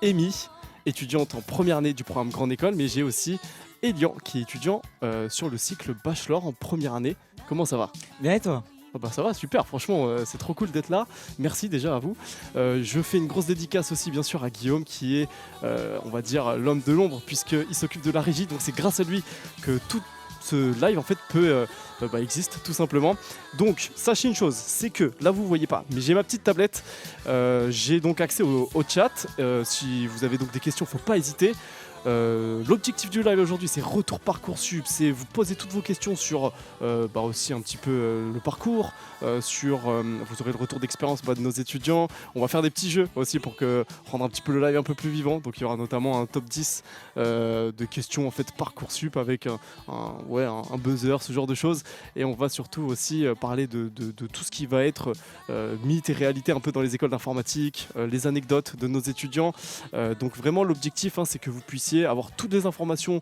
Amy, étudiante en première année du programme Grande École, mais j'ai aussi Elian qui est étudiant sur le cycle Bachelor en première année. Comment ça va ? Bien et toi ? Oh bah ça va, super, franchement c'est trop cool d'être là, merci déjà à vous. Je fais une grosse dédicace aussi bien sûr à Guillaume qui est on va dire l'homme de l'ombre puisqu'il s'occupe de la régie, donc c'est grâce à lui que tout ce live en fait peut existe tout simplement. Donc sachez une chose, c'est que là vous voyez pas, mais j'ai ma petite tablette, j'ai donc accès au chat, si vous avez donc des questions faut pas hésiter. L'objectif du live aujourd'hui c'est retour Parcoursup, c'est vous poser toutes vos questions sur aussi un petit peu le parcours, vous aurez le retour d'expérience de nos étudiants, on va faire des petits jeux aussi pour rendre un petit peu le live un peu plus vivant, donc il y aura notamment un top 10 de questions en fait Parcoursup avec un buzzer, ce genre de choses, et on va surtout aussi parler de tout ce qui va être mythe et réalité un peu dans les écoles d'informatique, les anecdotes de nos étudiants, donc vraiment l'objectif c'est que vous puissiez avoir toutes les informations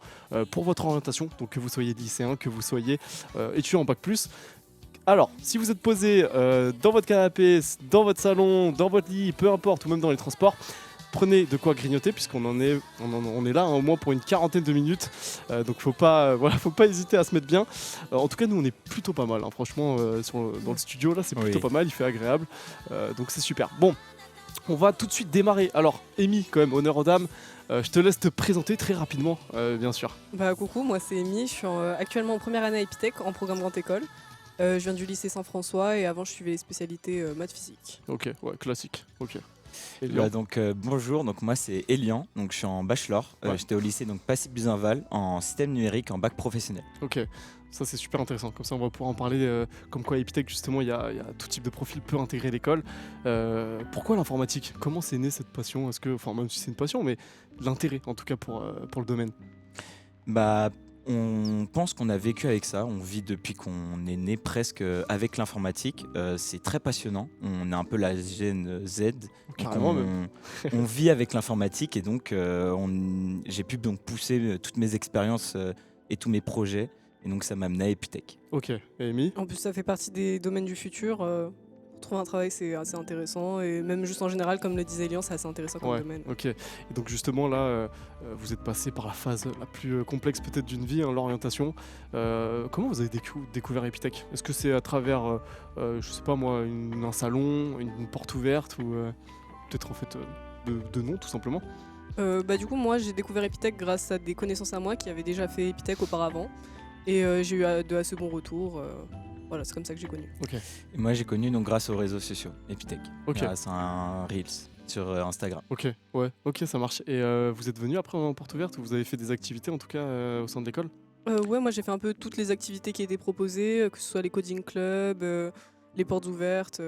pour votre orientation, donc que vous soyez lycéen, que vous soyez étudiant en bac plus. Alors, si vous êtes posé dans votre canapé, dans votre salon, dans votre lit, peu importe, ou même dans les transports, prenez de quoi grignoter puisqu'on on est là au moins pour une quarantaine de minutes, donc faut pas hésiter à se mettre bien. En tout cas nous on est plutôt pas mal, franchement dans le studio là c'est plutôt pas mal, il fait agréable, donc c'est super. Bon, on va tout de suite démarrer. Alors Amy, quand même honneur aux dames, je te laisse te présenter très rapidement bien sûr. Coucou, moi c'est Amy, je suis actuellement en première année à Epitech en programme Grande École. Je viens du lycée Saint-François et avant je suivais les spécialités maths physique. Ok, ouais, classique, ok. Bonjour, donc moi c'est Elian, donc je suis en bachelor, j'étais au lycée donc Passy-Buzenval en système numérique en bac professionnel. Ok, ça c'est super intéressant, comme ça on va pouvoir en parler, comme quoi à Epitech justement il y a tout type de profil peut intégrer l'école. Pourquoi l'informatique ? Comment c'est né cette passion ? Est-ce que, même si c'est une passion, mais l'intérêt en tout cas pour le domaine ? On pense qu'on a vécu avec ça, on vit depuis qu'on est né presque avec l'informatique, c'est très passionnant, on est un peu la Gen Z, on vit avec l'informatique et donc j'ai pu donc pousser toutes mes expériences et tous mes projets et donc ça m'a amené à Epitech. Ok, et Amy ? En plus ça fait partie des domaines du futur, trouver un travail c'est assez intéressant et même juste en général comme le disait Elian c'est assez intéressant comme domaine. Ok, et donc justement là vous êtes passé par la phase la plus complexe peut-être d'une vie, l'orientation. Comment vous avez découvert Epitech ? Est-ce que c'est à travers je sais pas moi un salon, une porte ouverte ou peut-être en fait de nom tout simplement ? Du coup moi j'ai découvert Epitech grâce à des connaissances à moi qui avaient déjà fait Epitech auparavant et j'ai eu de assez bons retours. Voilà, c'est comme ça que j'ai connu. Okay. Et moi j'ai connu donc grâce aux réseaux sociaux Epitech, grâce à un Reels sur Instagram. Ok, ouais, ok, ça marche. Et vous êtes venu après en porte ouverte ou vous avez fait des activités en tout cas au sein de l'école ? Ouais, moi j'ai fait un peu toutes les activités qui étaient proposées, que ce soit les coding clubs, les portes ouvertes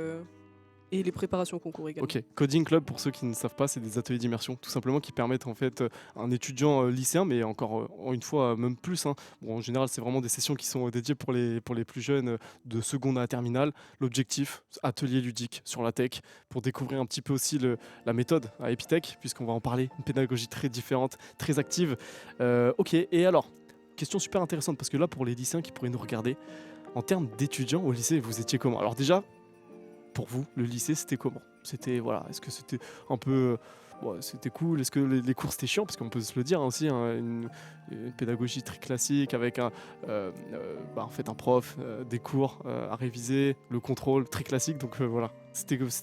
et les préparations concours également. Ok, Coding Club pour ceux qui ne savent pas, c'est des ateliers d'immersion tout simplement qui permettent en fait un étudiant lycéen, mais encore une fois même plus. Bon, en général, c'est vraiment des sessions qui sont dédiées pour les plus jeunes de seconde à terminale. L'objectif, atelier ludique sur la tech pour découvrir un petit peu aussi la méthode à Epitech, puisqu'on va en parler, une pédagogie très différente, très active. Ok, et alors, question super intéressante parce que là, pour les lycéens qui pourraient nous regarder, en termes d'étudiants au lycée, vous étiez comment ? Alors déjà, pour vous, le lycée, c'était comment ? Est-ce que c'était un peu... c'était cool. Est-ce que les cours, c'était chiant ? Parce qu'on peut se le dire aussi, une pédagogie très classique avec en fait, un prof, des cours à réviser, le contrôle très classique. Donc voilà,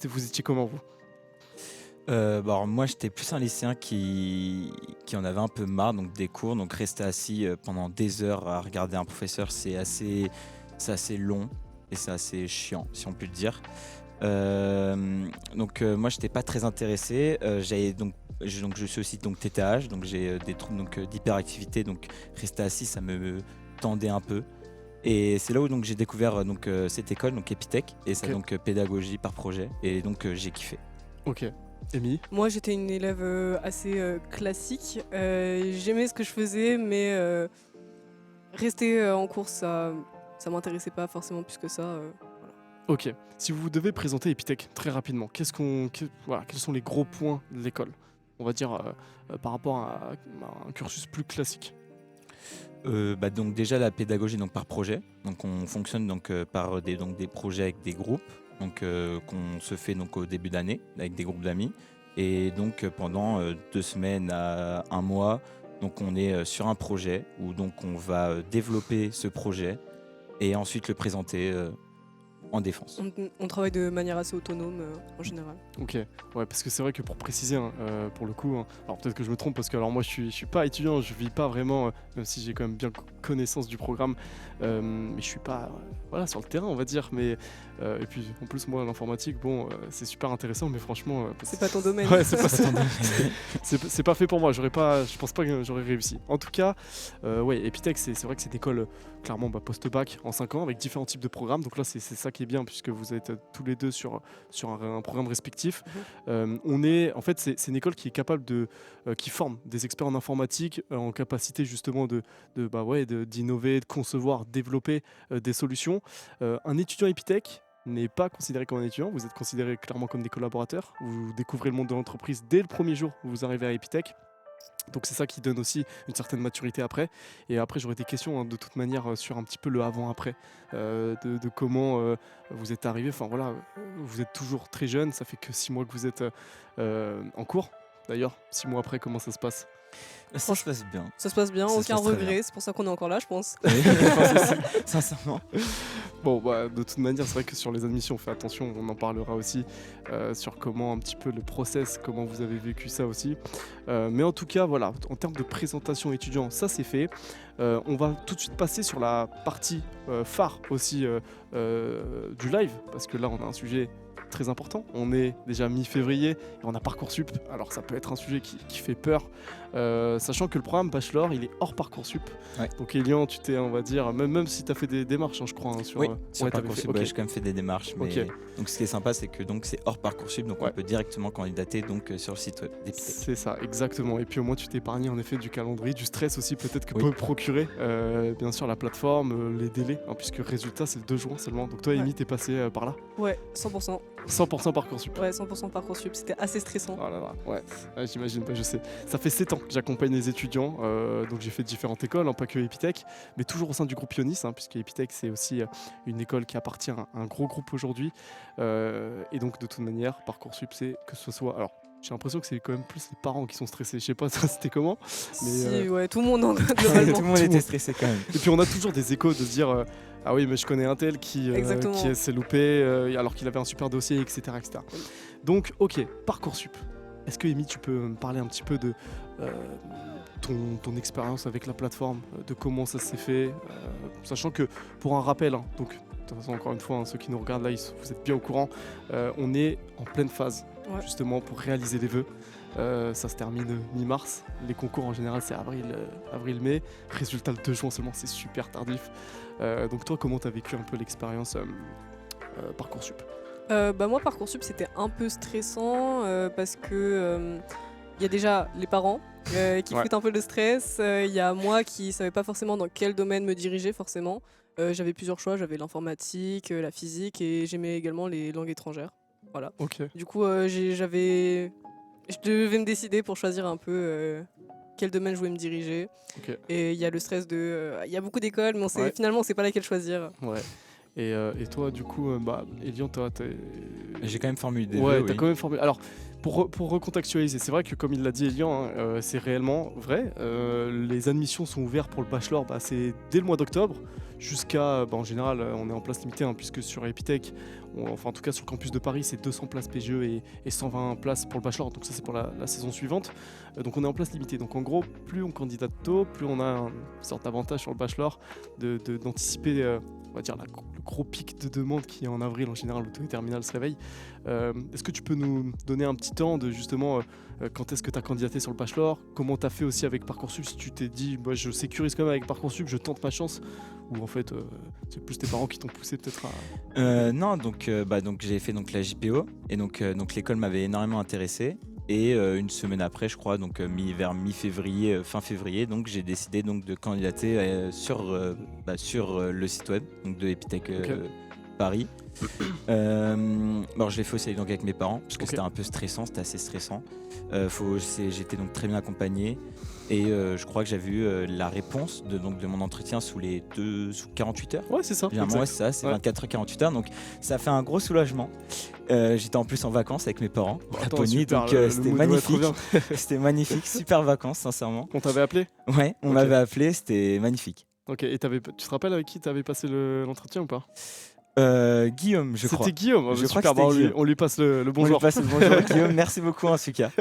vous étiez comment, vous ? Alors moi j'étais plus un lycéen qui en avait un peu marre donc des cours, donc rester assis pendant des heures à regarder un professeur c'est assez long et c'est assez chiant si on peut le dire. Moi j'étais pas très intéressé, je suis aussi donc TTAH, donc j'ai des troubles d'hyperactivité, donc rester assis ça me tendait un peu. Et c'est là où donc j'ai découvert cette école donc Epitech et ça donc pédagogie par projet et donc j'ai kiffé. Ok. Amy ? Moi j'étais une élève assez classique, j'aimais ce que je faisais mais rester en cours ça m'intéressait pas forcément plus que ça. Ok, si vous devez présenter Epitech très rapidement, quels sont les gros points de l'école ? On va dire par rapport à un cursus plus classique. Donc déjà la pédagogie donc par projet, donc on fonctionne par des projets avec des groupes, qu'on se fait donc au début d'année avec des groupes d'amis Et donc pendant 2 semaines à 1 mois, donc on est sur un projet où donc on va développer ce projet et ensuite le présenter en défense. On travaille de manière assez autonome en général. Ok, ouais, parce que c'est vrai que pour préciser, hein, pour le coup, hein, alors peut-être que je me trompe parce que alors moi je suis pas étudiant, je vis pas vraiment, même si j'ai quand même bien connaissance du programme, mais je suis pas voilà, sur le terrain on va dire. Mais et puis en plus moi l'informatique, bon, c'est super intéressant, mais franchement, c'est pas ton domaine. Ouais, c'est c'est pas fait pour moi. Je pense pas que j'aurais réussi. En tout cas, ouais, Epitech, c'est vrai que c'est une école clairement post-bac en 5 ans avec différents types de programmes. Donc là, c'est ça qui est bien puisque vous êtes tous les deux sur un programme respectif. En fait, c'est une école qui est capable qui forme des experts en informatique en capacité justement d'innover, de concevoir, développer des solutions. Un étudiant Epitech n'est pas considéré comme un étudiant, vous êtes considérés clairement comme des collaborateurs. Vous découvrez le monde de l'entreprise dès le premier jour où vous arrivez à Epitech. Donc c'est ça qui donne aussi une certaine maturité après. Et après j'aurais des questions de toute manière sur un petit peu le avant-après, de comment vous êtes arrivé. Enfin voilà, vous êtes toujours très jeune, ça fait que 6 mois que vous êtes en cours. D'ailleurs, 6 mois après, comment ça se passe ? Ça se passe bien. Ça se passe bien, Ça se aucun passe très regret, bien. c'est pour ça qu'on est encore là, je pense. Sincèrement. Bon, de toute manière, c'est vrai que sur les admissions, on fait attention, on en parlera aussi sur comment un petit peu le process, comment vous avez vécu ça aussi. Mais en tout cas, voilà, en termes de présentation étudiant, ça c'est fait. On va tout de suite passer sur la partie phare aussi du live, parce que là, on a un sujet très important. On est déjà mi-février et on a Parcoursup. Alors ça peut être un sujet qui fait peur, sachant que le programme Bachelor, il est hors Parcoursup. Ouais. Donc Elian, tu t'es, on va dire, même si tu as fait des démarches, hein, je crois, sur, Oui, sur ouais, t'avais Parcoursup, fait, ok. j'ai quand même fait des démarches. Mais Ok. donc ce qui est sympa, c'est que donc c'est hors Parcoursup, donc Ouais. on peut directement candidater donc sur le site web d'Epitech. C'est ça, exactement. Et puis au moins tu t'es épargné en effet du calendrier, du stress aussi peut-être que Oui. peut procurer bien sûr la plateforme, les délais, hein, puisque résultat c'est le 2 juin seulement. Donc toi, Ouais. Amy, t'es passé par là. Ouais, 100%. 100% Parcoursup. Ouais, 100% Parcoursup, c'était assez stressant. Oh là là, ouais, j'imagine, je sais. Ça fait 7 ans que j'accompagne les étudiants, donc j'ai fait différentes écoles, hein, pas que Epitech, mais toujours au sein du groupe Ionis, hein, puisque Epitech c'est aussi une école qui appartient à un gros groupe aujourd'hui. Et donc de toute manière, Parcoursup, c'est que ce soit... Alors, j'ai l'impression que c'est quand même plus les parents qui sont stressés. Je sais pas, ça c'était comment. Mais, Si, ouais, tout le monde en Tout globalement. le monde était stressé quand même. Et puis on a toujours des échos de se dire ah oui, mais je connais un tel qui s'est loupé alors qu'il avait un super dossier, etc. etc. Donc, ok, Parcoursup. Est-ce que, Amy, tu peux me parler un petit peu de ton expérience avec la plateforme, de comment ça s'est fait, sachant que, pour un rappel, hein, donc, de toute façon, encore une fois, hein, ceux qui nous regardent là, vous êtes bien au courant, on est en pleine phase, justement, pour réaliser les vœux. Ça se termine mi-mars. Les concours en général c'est avril-mai. Résultat le 2 juin seulement, c'est super tardif. Donc toi, comment t'as vécu un peu l'expérience Parcoursup ? Moi, Parcoursup, c'était un peu stressant parce que y a déjà les parents qui foutent un peu le stress. Il y a moi qui savais pas forcément dans quel domaine me diriger forcément. J'avais plusieurs choix, j'avais l'informatique, la physique et j'aimais également les langues étrangères. Voilà. Ok. Du coup, je devais me décider pour choisir un peu quel domaine je voulais me diriger. Ok. Et il y a le stress il y a beaucoup d'écoles, mais finalement, on sait pas laquelle choisir. Ouais. Et toi, du coup, Elian, J'ai quand même formulé des ouais, vœux, t'as oui. quand même formulé. Alors, pour recontextualiser, c'est vrai que comme il l'a dit Elian, hein, c'est réellement vrai. Les admissions sont ouvertes pour le bachelor, c'est dès le mois d'octobre jusqu'à, en général, on est en place limitée, hein, puisque sur Epitech, enfin en tout cas sur le campus de Paris, c'est 200 places PGE et 120 places pour le bachelor. Donc ça c'est pour la saison suivante. Donc on est en place limitée. Donc en gros, plus on candidate tôt, plus on a une sorte d'avantage sur le bachelor d'anticiper, on va dire, le gros pic de demande qui est en avril en général où tous les terminales se réveillent. Est-ce que tu peux nous donner un petit temps de justement quand est-ce que tu as candidaté sur le bachelor, comment tu as fait aussi avec Parcoursup, si tu t'es dit je sécurise quand même avec Parcoursup, je tente ma chance, ou en fait c'est plus tes parents qui t'ont poussé peut-être à... Non, donc j'ai fait donc la JPO et donc l'école m'avait énormément intéressé. Et une semaine après, je crois, donc vers mi-février, fin février, donc j'ai décidé donc de candidater sur le site web donc de Epitech Paris. Bon, je l'ai fait aussi donc avec mes parents parce que c'était un peu stressant, c'était assez stressant. J'étais donc très bien accompagné et je crois que j'avais eu la réponse de mon entretien sous 48 heures. Ouais, c'est ça. Ouais, c'est ça, c'est 24 heures, 48 heures. Donc ça fait un gros soulagement. J'étais en plus en vacances avec mes parents à Laponie, donc c'était magnifique. C'était magnifique, super vacances, sincèrement. On t'avait appelé ? Ouais, on m'avait appelé, c'était magnifique. Ok, et tu te rappelles avec qui tu avais passé l'entretien ou pas ? Guillaume, je crois. C'était Guillaume, je super, crois que Guillaume. On lui passe le bonjour. On lui passe le bonjour Guillaume, merci beaucoup en tout cas.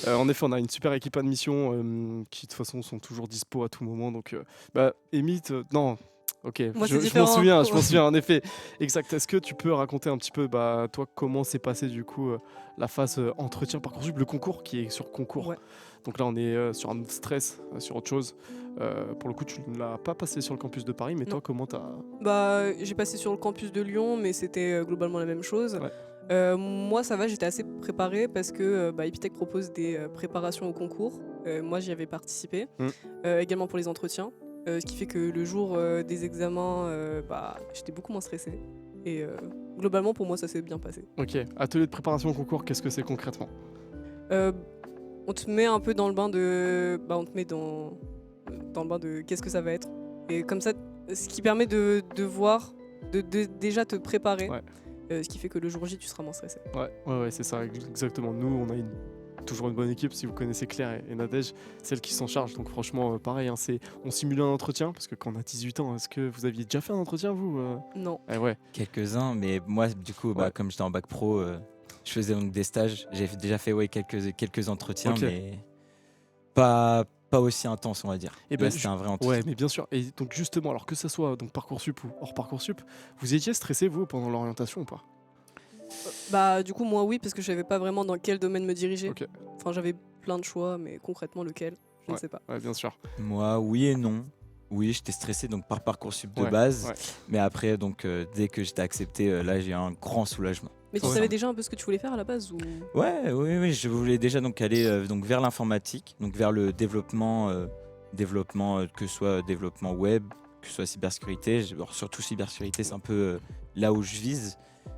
En effet, on a une super équipe admission qui de toute façon sont toujours dispo à tout moment. Donc, Amy, non, ok, moi, je m'en souviens en effet. Exact. Est-ce que tu peux raconter un petit peu, toi, comment s'est passé du coup la phase entretien Parcoursup, le concours qui est sur concours. Ouais. Donc là, on est sur un stress, sur autre chose. Pour le coup, tu ne l'as pas passé sur le campus de Paris, mais non. toi, comment t'as... J'ai passé sur le campus de Lyon, mais c'était globalement la même chose. Ouais. Moi, ça va, j'étais assez préparée parce que Epitech propose des préparations au concours. Moi, j'y avais participé, également pour les entretiens. Ce qui fait que le jour des examens, j'étais beaucoup moins stressée. Et globalement, pour moi, ça s'est bien passé. Ok, atelier de préparation au concours, qu'est-ce que c'est concrètement ? On te met un peu dans le bain de... on te met dans le bain de qu'est-ce que ça va être. Et comme ça, ce qui permet de voir, de déjà te préparer. Ouais. Ce qui fait que le jour J, tu seras moins stressé. Ouais, c'est ça, exactement. Nous, on a toujours une bonne équipe. Si vous connaissez Claire et Nadège, celles qui s'en chargent. Donc franchement, pareil, on simule un entretien. Parce que quand on a 18 ans, est-ce que vous aviez déjà fait un entretien, vous Non. Ouais. Quelques-uns, mais moi, du coup, comme j'étais en bac pro... je faisais donc des stages, j'ai déjà fait quelques entretiens, mais pas aussi intense, on va dire. Et là, c'était un vrai entretien. Ouais, mais bien sûr. Et donc justement, alors que ce soit donc Parcoursup ou hors Parcoursup, vous étiez stressé, vous, pendant l'orientation ou pas ? Du coup, moi, oui, parce que je savais pas vraiment dans quel domaine me diriger. Okay. Enfin, j'avais plein de choix, mais concrètement, lequel, je ne sais pas. Ouais, bien sûr. Moi, oui et non. Oui, j'étais stressé donc par Parcoursup de base, mais après, donc dès que j'étais accepté, là, j'ai eu un grand soulagement. Mais tu savais déjà un peu ce que tu voulais faire à la base ou... Oui, je voulais déjà donc aller donc vers l'informatique, donc vers le développement, que ce soit développement web, que ce soit cybersécurité. Alors, surtout cybersécurité, c'est un peu là où je vise,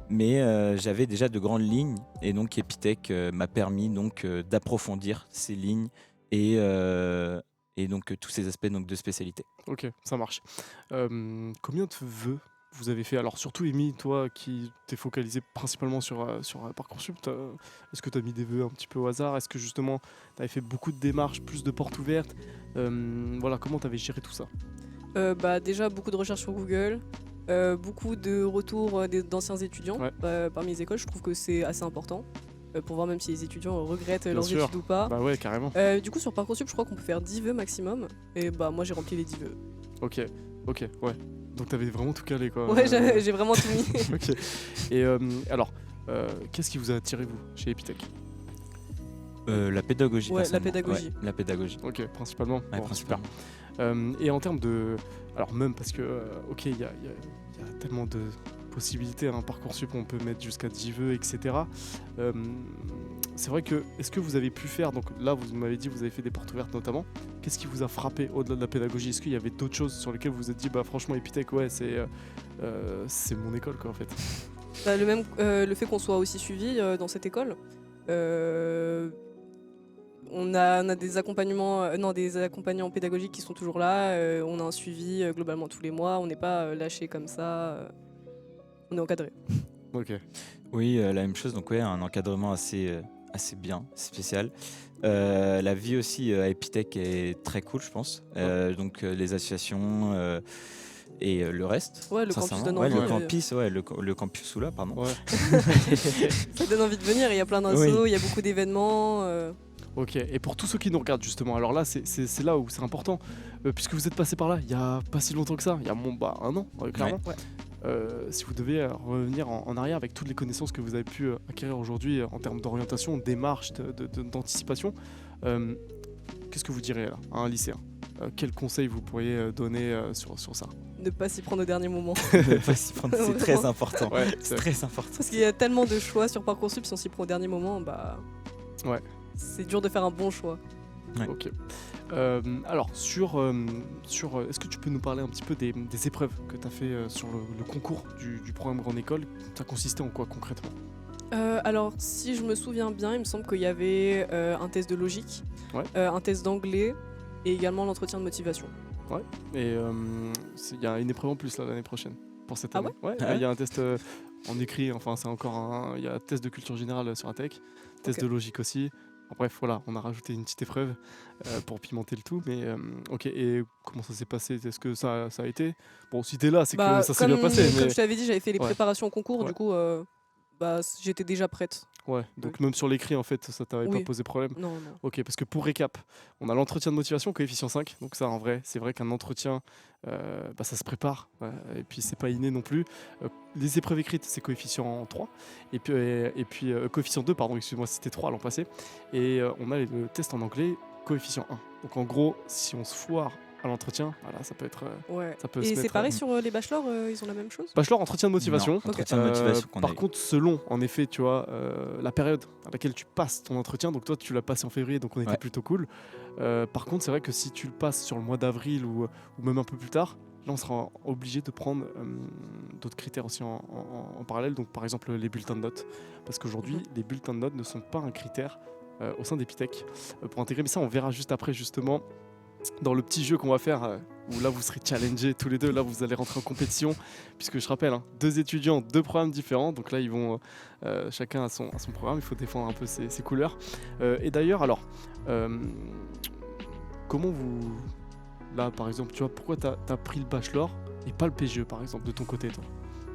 mais j'avais déjà de grandes lignes et donc Epitech m'a permis donc d'approfondir ces lignes et donc tous ces aspects donc de spécialité. Ok, ça marche. Combien de vœux vous avez fait? Alors surtout Amy, toi qui t'es focalisé principalement sur Parcoursup, est-ce que tu as mis des vœux un petit peu au hasard? Est-ce que justement tu avais fait beaucoup de démarches, plus de portes ouvertes? Voilà, comment tu avais géré tout ça? Déjà beaucoup de recherches sur Google, beaucoup de retours d'anciens étudiants parmi les écoles. Je trouve que c'est assez important pour voir même si les étudiants regrettent leurs études ou pas. Bah ouais, carrément. Du coup sur Parcoursup je crois qu'on peut faire 10 vœux maximum et moi j'ai rempli les 10 vœux. Ok, ouais. Donc t'avais vraiment tout calé quoi. Ouais, j'ai vraiment tout mis. Ok. Et alors, qu'est-ce qui vous a attiré vous chez Epitech? La pédagogie. Ouais, la pédagogie. Ouais, la pédagogie. Ok, principalement. Ouais, principalement. Et en termes de, alors même parce que, ok, il y a tellement de possibilités, hein, Parcoursup, on peut mettre jusqu'à 10 vœux, etc. C'est vrai que, est-ce que vous avez pu faire, donc là vous m'avez dit vous avez fait des portes ouvertes notamment, qu'est-ce qui vous a frappé au-delà de la pédagogie? Est-ce qu'il y avait d'autres choses sur lesquelles vous vous êtes dit franchement Epitech ouais c'est mon école quoi en fait? Le fait qu'on soit aussi suivi dans cette école, on a des accompagnants pédagogiques qui sont toujours là, on a un suivi globalement tous les mois, on n'est pas lâché comme ça, on est encadré. Ok. Oui, la même chose, donc un encadrement assez bien, spécial. La vie aussi à Epitech est très cool, je pense. Donc les associations et le reste. Ouais, le campus donne envie. Le campus sous là, pardon. Ouais. Ça donne envie de venir, il y a plein d'insos, il y a beaucoup d'événements. Ok, et pour tous ceux qui nous regardent justement, alors là c'est là où c'est important, puisque vous êtes passé par là il y a pas si longtemps que ça, il y a un an clairement. Ouais. Si vous devez revenir en arrière avec toutes les connaissances que vous avez pu acquérir aujourd'hui en termes d'orientation, de démarche, d'anticipation, qu'est-ce que vous direz là, à un lycéen? Quels conseils vous pourriez donner sur ça? Ne pas s'y prendre au dernier moment. Ne pas s'y prendre, c'est très important. Ouais, c'est très important. Parce qu'il y a tellement de choix sur Parcoursup, si on s'y prend au dernier moment, c'est dur de faire un bon choix. Ouais. Ok. Alors, est-ce que tu peux nous parler un petit peu des épreuves que tu as fait sur le concours du programme Grande École? Ça consistait en quoi concrètement? Alors, si je me souviens bien, il me semble qu'il y avait un test de logique, Ouais. un test d'anglais et également l'entretien de motivation. Ouais. Et il y a une épreuve en plus là, l'année prochaine pour cette Ah année. Ouais. Ah ouais. Il y a un test en écrit. Enfin, c'est encore il y a un test de culture générale sur la tech, test Ok. de logique aussi. Bref, voilà, on a rajouté une petite épreuve pour pimenter le tout. Mais ok. Et comment ça s'est passé? Est-ce que ça a été? Bon, si t'es là, c'est que ça s'est bien passé. Comme Mais je t'avais dit, j'avais fait les Ouais. préparations au concours, Ouais. du coup, j'étais déjà prête. ouais. Donc même sur l'écrit, en fait, ça t'avait pas Oui. posé problème. Non, non. Ok, parce que pour récap, on a l'entretien de motivation, coefficient 5. Donc ça, en vrai, c'est vrai qu'un entretien, ça se prépare. Et puis, c'est pas inné non plus. Les épreuves écrites, c'est coefficient 3. Et puis coefficient 2, pardon, excuse-moi, c'était 3 l'an passé. Et on a le test en anglais, coefficient 1. Donc en gros, si on se foire à l'entretien, voilà, ça peut être... Ouais. ça peut Et se c'est mettre, pareil sur les bachelors, ils ont la même chose? Bachelor, entretien de motivation. Non, entretien de motivation qu'on a Par eu. contre, selon, en effet, tu vois, la période à laquelle tu passes ton entretien, donc toi, tu l'as passé en février, donc on était Ouais. plutôt cool. Par contre, c'est vrai que si tu le passes sur le mois d'avril ou même un peu plus tard, là, on sera obligé de prendre d'autres critères aussi en parallèle, donc par exemple les bulletins de notes. Parce qu'aujourd'hui, les bulletins de notes ne sont pas un critère au sein d'Epitech pour intégrer, mais ça, on verra juste après, justement. Dans le petit jeu qu'on va faire, où là vous serez challengés tous les deux, là vous allez rentrer en compétition, puisque je rappelle, 2 étudiants, 2 programmes différents, donc là ils vont chacun à son programme, il faut défendre un peu ses couleurs. Et d'ailleurs, alors, comment vous, là par exemple, tu vois, pourquoi t'as pris le bachelor et pas le PGE par exemple, de ton côté toi?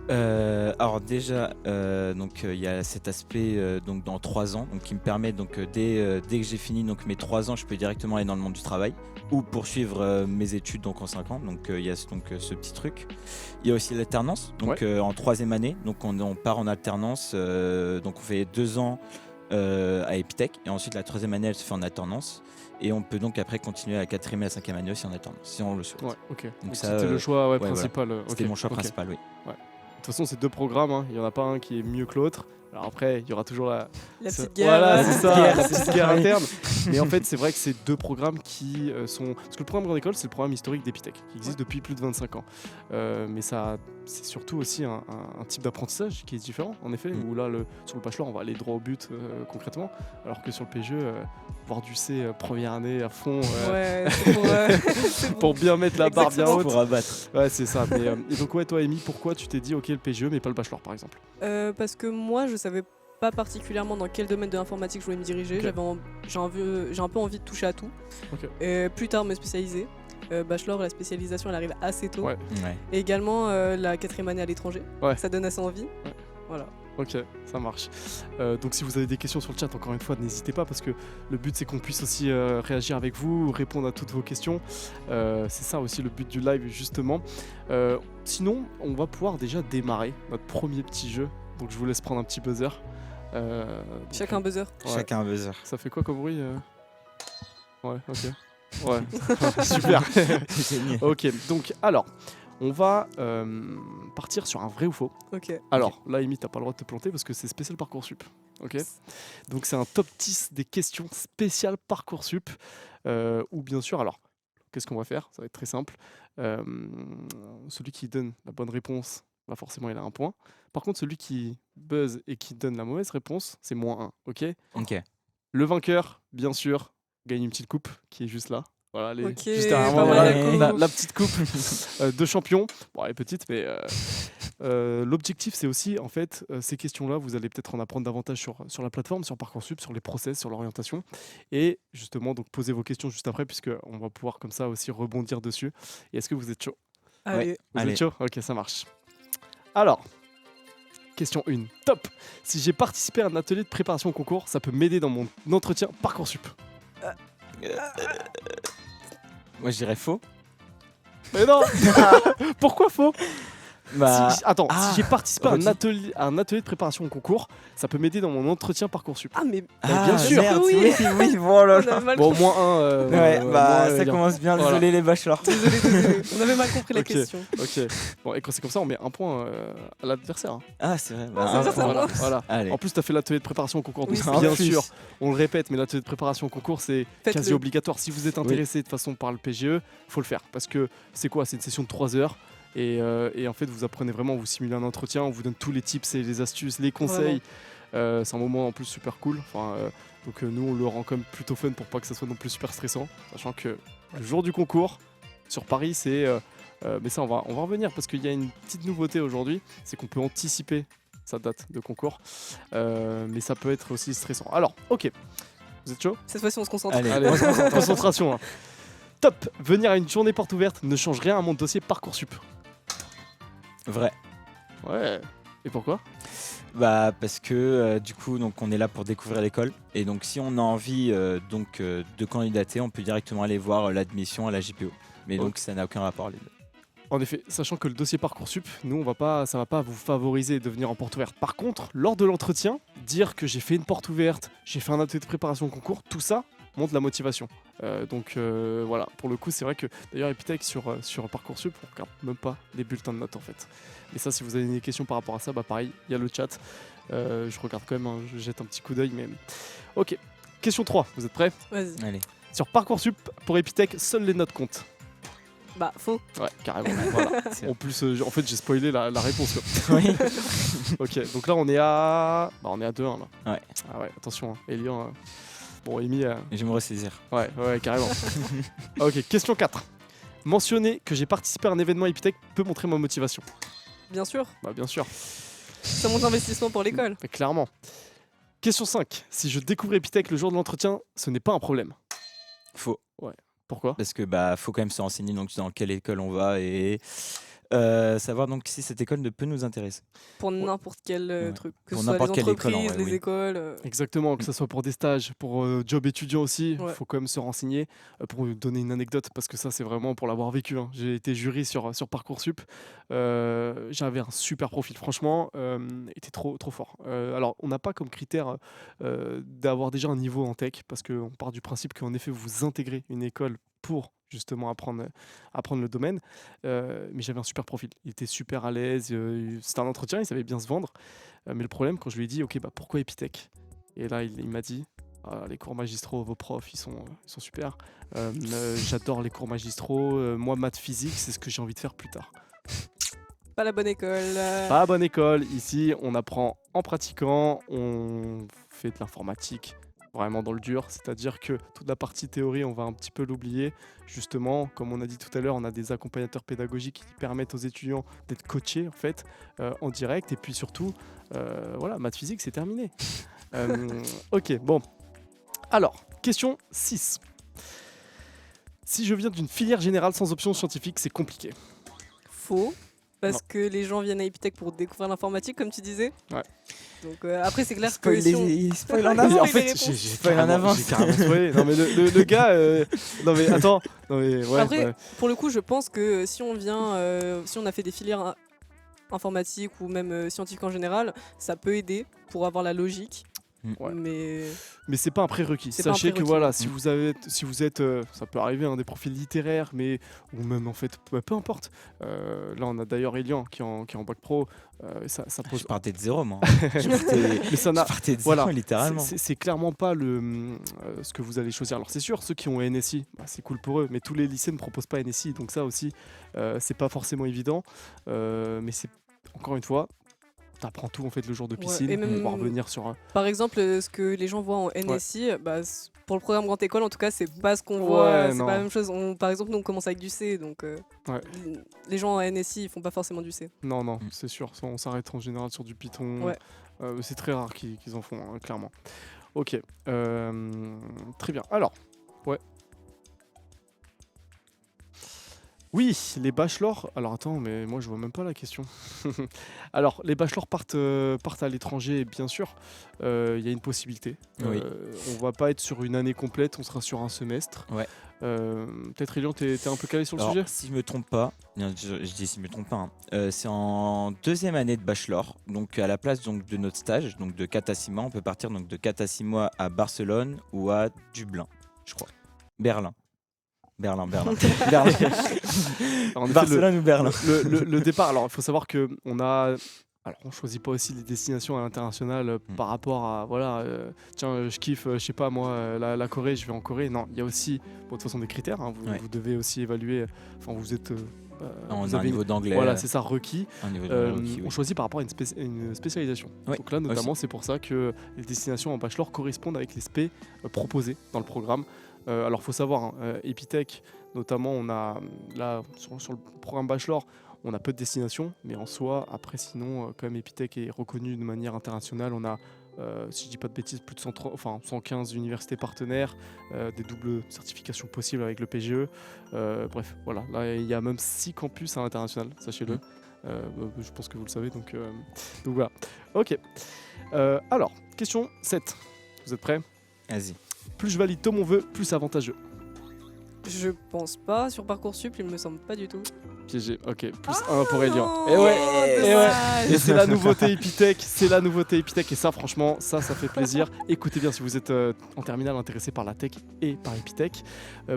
Alors déjà, il y a cet aspect donc dans 3 ans, donc qui me permet donc dès que j'ai fini donc mes 3 ans, je peux directement aller dans le monde du travail ou poursuivre mes études donc en 5 ans. Donc il y a donc ce petit truc. Il y a aussi l'alternance, donc en 3e année, donc on part en alternance, donc on fait 2 ans à Epitech et ensuite la 3e année elle se fait en alternance. Et on peut donc après continuer à la 4e et la 5e année aussi en alternance, si on le souhaite. Ouais, ok. Donc ça, c'était le choix ouais, principal. C'était ok, mon choix ok. principal, oui. De toute façon, c'est 2 programmes, il n'y en a pas un qui est mieux que l'autre. Alors après, il y aura toujours La ce- petite guerre. Voilà, c'est ça, Guerre, la c'est petite ça, guerre oui. interne. Mais en fait, c'est vrai que c'est 2 programmes qui sont... Parce que le programme Grande École, c'est le programme historique d'Epitech, qui existe depuis plus de 25 ans. Mais c'est surtout aussi un type d'apprentissage qui est différent, en effet, où là, sur le bachelor, on va aller droit au but concrètement, alors que sur le PGE, voir du C première année à fond, Ouais, c'est pour, c'est pour bien mettre la barre bien Exactement. haute. Pour abattre. Ouais, c'est ça. Mais, et donc, ouais, toi, Amy, pourquoi tu t'es dit, ok, le PGE, mais pas le bachelor, par exemple? Parce que moi, je savais pas particulièrement dans quel domaine de l'informatique je voulais me diriger. Ok. J'ai un peu envie de toucher à tout. Ok. Plus tard, me spécialiser. Bachelor, la spécialisation, elle arrive assez tôt. Ouais. Ouais. Et également la 4e année à l'étranger. Ouais. Ça donne assez envie. Ouais. Voilà. Ok, ça marche. Donc si vous avez des questions sur le chat, encore une fois, n'hésitez pas parce que le but c'est qu'on puisse aussi réagir avec vous, répondre à toutes vos questions. C'est ça aussi le but du live justement. Sinon, on va pouvoir déjà démarrer notre premier petit jeu. Donc je vous laisse prendre un petit buzzer. Chacun buzzer. Ouais. Chacun un buzzer. Ça fait quoi comme bruit Ouais, ok. Ouais, super. Génial. Ok, donc alors, on va partir sur un vrai ou faux. Ok. Alors, là, Amy, t'as pas le droit de te planter parce que c'est spécial Parcoursup. Ok. Donc, c'est un top 10 des questions spéciales Parcoursup. Ou bien sûr, alors, qu'est-ce qu'on va faire? Ça va être très simple. Celui qui donne la bonne réponse, bah forcément, il a un point. Par contre, celui qui buzz et qui donne la mauvaise réponse, c'est -1. Ok. Ok. Le vainqueur, bien sûr, gagne une petite coupe qui est juste là. Voilà, Ok, juste derrière pas moi, mal, voilà, la coupe. la petite coupe de champion. Bon, elle est petite, mais l'objectif, c'est aussi, en fait, ces questions-là, vous allez peut-être en apprendre davantage sur la plateforme, sur Parcoursup, sur les process, sur l'orientation. Et justement, donc, posez vos questions juste après, puisqu'on va pouvoir comme ça aussi rebondir dessus. Et est-ce que vous êtes chaud? Allez. Vous Allez. êtes chaud? Ok, ça marche. Alors, question 1. Top! Si j'ai participé à un atelier de préparation au concours, ça peut m'aider dans mon entretien Parcoursup. Moi je dirais faux. Mais non! Pourquoi faux? Bah, Attends, si j'ai participé redis. à un atelier de préparation au concours, ça peut m'aider dans mon entretien Parcoursup. Ah, mais bien sûr. Merde, Oui. oui, bon, là, on là. avait mal Bon, compris. moins un. Ouais, bah ça Elian. commence bien, Voilà. désolé les bachelors. Désolé. On avait mal compris la Ok. question. Ok. Bon, et quand c'est comme ça, on met un point à l'adversaire. Hein. Ah, c'est vrai. Ah, c'est vrai, point. moi. Voilà. Allez. En plus, tu as fait l'atelier de préparation au concours. Oui, Donc, c'est bien vrai. sûr, on le répète, mais l'atelier de préparation au concours, c'est Faites-le. quasi obligatoire. Si vous êtes intéressé de façon par le PGE, faut le faire. Parce que c'est quoi? C'est une session de 3 heures. Et en fait, vous apprenez vraiment, vous simulez un entretien, on vous donne tous les tips et les astuces, les conseils. C'est un moment en plus super cool. Donc nous, on le rend comme plutôt fun pour pas que ça soit non plus super stressant. Sachant que le jour du concours, sur Paris, c'est... mais ça, on va revenir parce qu'il y a une petite nouveauté aujourd'hui, c'est qu'on peut anticiper sa date de concours. Mais ça peut être aussi stressant. Alors, ok. Vous êtes chaud? Cette fois-ci, on se concentre. Allez. Allez, concentration. Hein. Top. Venir à une journée porte ouverte ne change rien à mon dossier Parcoursup. Vrai. Ouais. Et pourquoi? Bah parce que du coup donc on est là pour découvrir l'école et donc si on a envie de candidater, on peut directement aller voir l'admission à la JPO. Mais donc ça n'a aucun rapport les deux. En effet, sachant que le dossier Parcoursup, nous, ça va pas vous favoriser de venir en porte ouverte. Par contre, lors de l'entretien, dire que j'ai fait une porte ouverte, j'ai fait un atelier de préparation au concours, tout ça montre la motivation. Donc voilà, pour le coup, c'est vrai que d'ailleurs, Epitech sur Parcoursup, on regarde même pas les bulletins de notes en fait. Et ça, si vous avez des questions par rapport à ça, bah pareil, il y a le chat. Je regarde quand même, hein, je jette un petit coup d'œil, mais ok. Question 3, vous êtes prêts? Vas-y. Allez. Sur Parcoursup, pour Epitech, seules les notes comptent. Bah, faux. Ouais, carrément. Voilà. En plus, en fait, j'ai spoilé la réponse. Quoi. Oui. Ok, donc là, on est à 2-1 là. Ouais. Ah ouais, attention, hein. Elian. Bon, Amy. Je vais me ressaisir. Ouais, carrément. Ok, question 4. Mentionner que j'ai participé à un événement Epitech peut montrer ma motivation. Bien sûr. Bah, bien sûr. C'est mon investissement pour l'école. Mais clairement. Question 5. Si je découvre Epitech le jour de l'entretien, ce n'est pas un problème. Faux. Pourquoi? Parce que bah faut quand même se renseigner donc dans quelle école on va et savoir donc si cette école ne peut nous intéresser. Pour n'importe quel Ouais. truc. Que Pour ce soit les n'importe quelle école, en entreprises, vrai, les oui. écoles. Exactement, que ce soit pour des stages, pour job étudiant aussi, il Ouais. faut quand même se renseigner. Pour vous donner une anecdote, parce que ça c'est vraiment pour l'avoir vécu. Hein. J'ai été jury sur Parcoursup. J'avais un super profil, franchement, était trop fort. Alors on n'a pas comme critère d'avoir déjà un niveau en tech, parce qu'on part du principe qu'en effet vous intégrez une école pour justement apprendre le domaine. Mais j'avais un super profil. Il était super à l'aise. C'était un entretien, il savait bien se vendre. Mais le problème, quand je lui ai dit, ok, bah pourquoi Epitech? Et là, il m'a dit, les cours magistraux, vos profs, ils sont super. J'adore les cours magistraux. Moi, maths, physique, c'est ce que j'ai envie de faire plus tard. Pas la bonne école. Pas bonne école. Ici, on apprend en pratiquant. On fait de l'informatique vraiment dans le dur, c'est-à-dire que toute la partie théorie, on va un petit peu l'oublier. Justement, comme on a dit tout à l'heure, on a des accompagnateurs pédagogiques qui permettent aux étudiants d'être coachés en fait en direct. Et puis surtout, voilà, maths physique, c'est terminé. Ok, bon. Alors, question 6. Si je viens d'une filière générale sans option scientifique, c'est compliqué. Faux. Parce Non. que les gens viennent à Epitech pour découvrir l'informatique, comme tu disais. Ouais. Donc après, c'est clair Spoil que si on... les- spoil en Oui, avant. en les fait, réponses. j'ai Spoil en carrément- avance. j'ai carrément spoilé. Non mais le gars, non mais attends, non mais ouais. Après, ouais. pour le coup, je pense que si on vient, si on a fait des filières informatiques ou même scientifiques en général, ça peut aider pour avoir la logique. Ouais. Mais c'est pas un prérequis. C'est pas un Sachez que prérequis. voilà, si vous êtes, ça peut arriver, hein, des profils littéraires, mais ou même en fait, peu importe. Là, on a d'ailleurs Elian qui est en bac pro. Ça pose. Je partais de zéro moi. Mais ça Je n'a. partais de Voilà, zéro littéralement. C'est clairement pas ce que vous allez choisir. Alors c'est sûr, ceux qui ont NSI, bah, c'est cool pour eux, mais tous les lycées ne proposent pas NSI, donc ça aussi, c'est pas forcément évident. Mais c'est encore une fois, t'apprends tout en fait le jour de piscine. et même- On va revenir sur un. par exemple, ce que les gens voient en NSI, bah, pour le programme Grande École, en tout cas, c'est pas ce qu'on Ouais, voit. C'est non. pas la même chose. Par exemple, nous, on commence avec du C, donc Ouais. les gens en NSI, ils font pas forcément du C. Non, Mm. c'est sûr. On s'arrête en général sur du Python. Ouais. C'est très rare qu'ils en font, hein, clairement. Ok. Très bien. Alors, ouais. Oui, les bachelors. Alors attends, mais moi je vois même pas la question. Alors, les bachelors partent à l'étranger, bien sûr. Il y a une possibilité. Oui. On va pas être sur une année complète, on sera sur un semestre. Ouais. Peut-être Elian, t'es un peu calé sur le Alors, sujet. si je me trompe pas, non, je dis si je me trompe pas, c'est en 2e année de bachelor, donc à la place donc, de notre stage, donc de 4 à 6 mois, on peut partir donc, de 4 à 6 mois à Barcelone ou à Dublin, je crois. Berlin. Berlin. Alors, en effet, Barcelone ou Berlin. le départ, alors il faut savoir que on choisit pas aussi les destinations à l'international par rapport à voilà tiens je kiffe je sais pas moi la Corée, je vais en Corée. Non, il y a aussi de toute façon des critères, hein. Vous devez aussi évaluer, enfin vous êtes On vous a un avez niveau d'anglais. voilà, c'est ça, requis. Un niveau d'anglais requis, oui. On choisit par rapport à une spécialisation. Oui, Donc là notamment aussi. c'est pour ça que les destinations en bachelor correspondent avec les spé proposés dans le programme. Alors faut savoir, hein, Epitech notamment, on a là sur le programme bachelor, on a peu de destinations, mais en soi, après sinon, quand même Epitech est reconnu de manière internationale. On a, si je dis pas de bêtises, plus de 115 universités partenaires, des doubles certifications possibles avec le PGE. Bref, voilà, là il y a même 6 campus à l'international, sachez-le. Je pense que vous le savez, donc voilà. Ok. Alors, question 7. Vous êtes prêts? Vas-y. Plus je valide tôt mon vœu, plus c'est avantageux. Je pense pas. Sur Parcoursup, il me semble pas du tout. Piégé, ok, plus 1 pour Elian. Non, Et ouais, dommage. et c'est la nouveauté Epitech, et ça franchement, ça fait plaisir. Écoutez bien si vous êtes en terminale intéressé par la tech et par Epitech.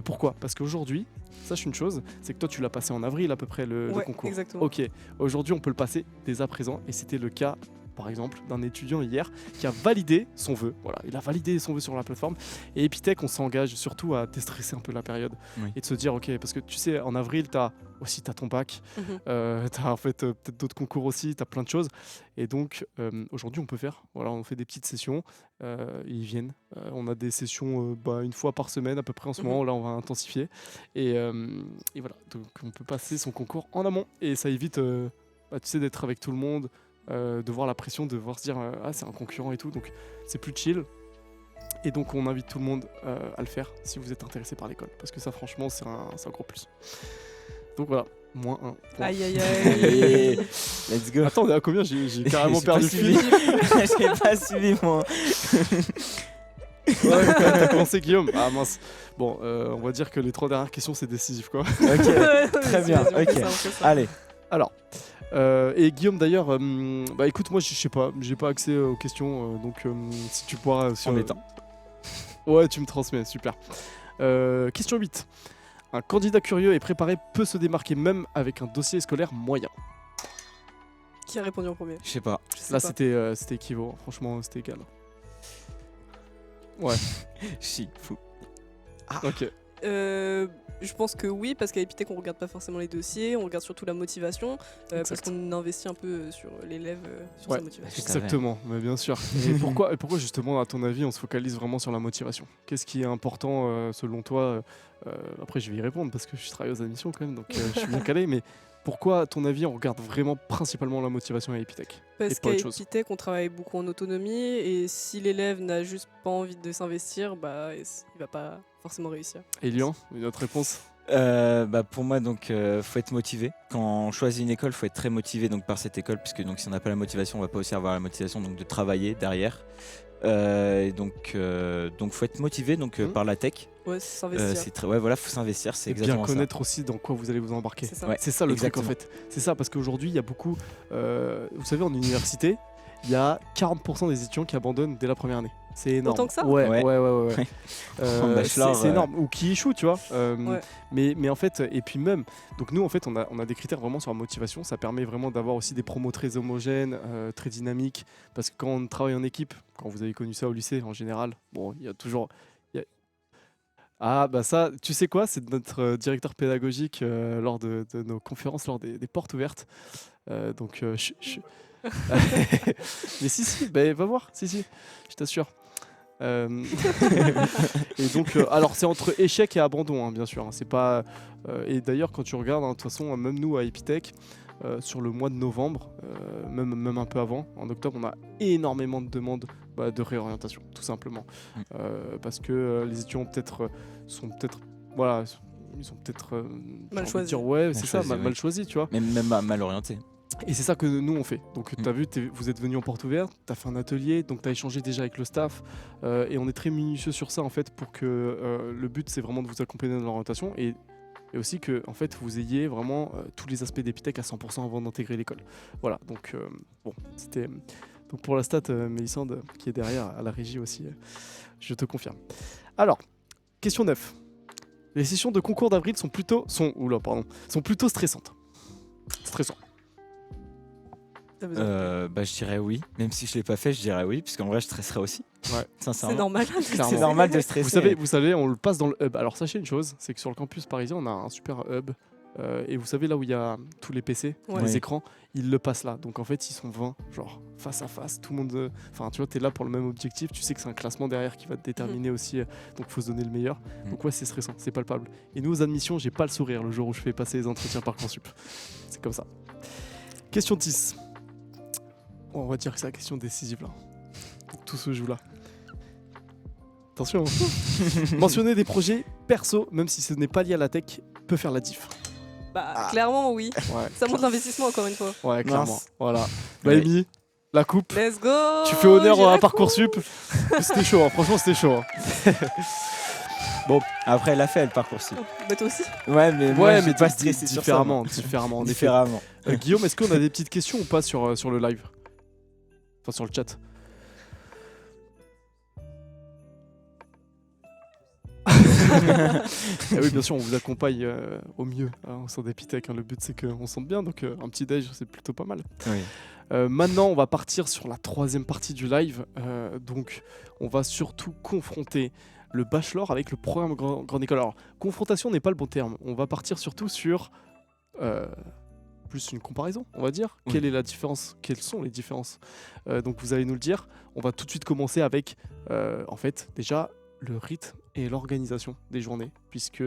Pourquoi? Parce qu'aujourd'hui, sache une chose, c'est que toi tu l'as passé en avril à peu près le Ouais, concours. exactement. Ok, aujourd'hui on peut le passer dès à présent et c'était le cas par exemple d'un étudiant hier qui a validé son vœu. Voilà, il a validé son vœu sur la plateforme. Et Epitech, on s'engage surtout à déstresser un peu la période et de se dire ok, parce que tu sais en avril t'as ton bac, t'as en fait peut-être d'autres concours aussi, t'as plein de choses. Et donc aujourd'hui on peut faire, voilà, on fait des petites sessions, ils viennent. On a des sessions une fois par semaine à peu près en ce moment, là on va intensifier. Et voilà, donc on peut passer son concours en amont et ça évite tu sais, d'être avec tout le monde, de voir la pression, de voir se dire ah c'est un concurrent et tout, donc c'est plus chill. Et donc on invite tout le monde à le faire si vous êtes intéressé par l'école, parce que ça franchement c'est un gros plus. Donc voilà, -1 point. Aïe aïe Allez, aïe. let's go. Attends, on est à combien? J'ai carrément J'ai perdu pas le fil. J'ai pas suivi moi. Ouais, t'as commencé Guillaume. Ah mince. Bon, on va dire que les 3 dernières questions c'est décisif quoi. Ok, très bien. Vas-y, on fait Ok. ça, on fait ça. Allez. Alors, et Guillaume d'ailleurs, écoute, moi je sais pas, j'ai pas accès aux questions, donc si tu pourras sur Embêtant. Ouais, tu me transmets, super. Question 8. Un candidat curieux et préparé peut se démarquer même avec un dossier scolaire moyen. Qui a répondu en premier? Je sais pas. Je sais Là, pas. c'était équivalent. Franchement, c'était égal. Ouais. Si, fou. Ok. Je pense que oui, parce qu'à Epitech, on regarde pas forcément les dossiers, on regarde surtout la motivation, parce Exact. qu'on investit un peu sur l'élève, sur Ouais. sa motivation. Exactement, mais bien sûr. Et pourquoi justement, à ton avis, on se focalise vraiment sur la motivation? Qu'est-ce qui est important selon toi? Après, je vais y répondre parce que je travaille aux admissions quand même, donc je suis bien calé. Mais pourquoi, à ton avis, on regarde vraiment principalement la motivation à Epitech? Parce et pas qu'à autre chose. Epitech, on travaille beaucoup en autonomie, et si l'élève n'a juste pas envie de s'investir, bah, il va pas forcément réussir. Elian, une autre réponse? Pour moi, donc, faut être motivé. Quand on choisit une école, faut être très motivé donc, par cette école, puisque donc, si on n'a pas la motivation, on va pas aussi avoir la motivation donc, de travailler derrière. Et donc, faut être motivé donc, par la tech. Ouais, s'investir. Ouais, voilà, faut s'investir, c'est Et bien exactement ça. connaître aussi dans quoi vous allez vous embarquer. C'est ça. Ouais, C'est ça le exactement. truc en fait. C'est ça parce qu'aujourd'hui il y a beaucoup. Vous savez, en université, il y a 40% des étudiants qui abandonnent dès la première année. C'est énorme. Autant que ça? Ouais. Ouais. En bachelor, c'est énorme. Ou qui échouent, tu vois. Ouais. Mais en fait, et puis même. Donc nous, en fait, on a des critères vraiment sur la motivation. Ça permet vraiment d'avoir aussi des promos très homogènes, très dynamiques. Parce que quand on travaille en équipe, quand vous avez connu ça au lycée en général, bon, il y a toujours. Ah bah ça, tu sais quoi, c'est notre directeur pédagogique lors de nos conférences, lors des portes ouvertes. Mais si, bah, va voir, si, je t'assure. Et donc, alors c'est entre échec et abandon, hein, bien sûr. Hein, c'est pas. Et d'ailleurs, quand tu regardes, hein, de toute façon, même nous à Epitech, sur le mois de novembre, même un peu avant, en octobre, on a énormément de demandes de réorientation, tout simplement, parce que les étudiants sont peut-être, voilà, ils ont peut-être Mal j'ai envie de choisi. dire, ouais, Mal c'est ça, choisi, mal choisi, tu vois. Même mal orienté. Et c'est ça que nous on fait. Donc tu as vu, vous êtes venu en porte ouverte, tu as fait un atelier, donc tu as échangé déjà avec le staff. Et on est très minutieux sur ça en fait pour que le but c'est vraiment de vous accompagner dans l'orientation et aussi que en fait vous ayez vraiment tous les aspects d'Epitech à 100% avant d'intégrer l'école. Voilà, donc bon, c'était donc pour la stat Mélissande qui est derrière à la régie aussi, je te confirme. Alors, question 9. Les sessions de concours d'avril sont plutôt stressantes. Stressant. Je dirais oui. Même si je l'ai pas fait, je dirais oui, puisqu'en vrai, je stresserais aussi. Ouais. Sincèrement. C'est normal. Clairement. C'est normal de stresser. Vous savez, on le passe dans le hub. Alors sachez une chose, c'est que sur le campus parisien, on a un super hub. Et vous savez, là où il y a tous les PC, Ouais. les Oui. écrans, ils le passent là. Donc en fait, ils sont 20, genre face à face. Tout le monde. Enfin, tu vois, t'es là pour le même objectif. Tu sais que c'est un classement derrière qui va te déterminer aussi. Donc il faut se donner le meilleur. Donc ouais, c'est stressant, c'est palpable. Et nous, aux admissions, j'ai pas le sourire le jour où je fais passer les entretiens par Parcoursup. C'est comme ça. Question 10. On va dire que c'est la question décisive là. Tout se joue là. Attention. Mentionner des projets perso, même si ce n'est pas lié à la tech, peut faire la diff. Bah, clairement, oui. Ouais, Ça montre l'investissement, encore une fois. ouais, clairement. Mince. Voilà. Ouais. Amy, la coupe. Let's go. Tu fais honneur j'ai à la Parcoursup. C'était chaud, hein. Franchement, c'était chaud. Hein. Après, elle a fait, elle Parcoursup. coupe. Bah, toi aussi. Ouais, mais moi, Ouais, j'ai mais pas stressé sur ça. différemment, moi. différemment. En effet. Différemment. Guillaume, est-ce qu'on a des petites questions ou pas sur le live? Enfin, sur le chat. Ah oui, bien sûr, on vous accompagne au mieux au sein d'Epitech. Hein. Le but, c'est qu'on sente bien, donc un petit déj, c'est plutôt pas mal. Oui. Maintenant, on va partir sur la troisième partie du live. Donc, on va surtout confronter le bachelor avec le programme Grande École. Alors, confrontation n'est pas le bon terme. On va partir surtout sur plus une comparaison, on va dire. Oui. Quelle est la différence? Quelles sont les différences? Donc, vous allez nous le dire. On va tout de suite commencer avec, en fait, déjà le rythme et l'organisation des journées, puisque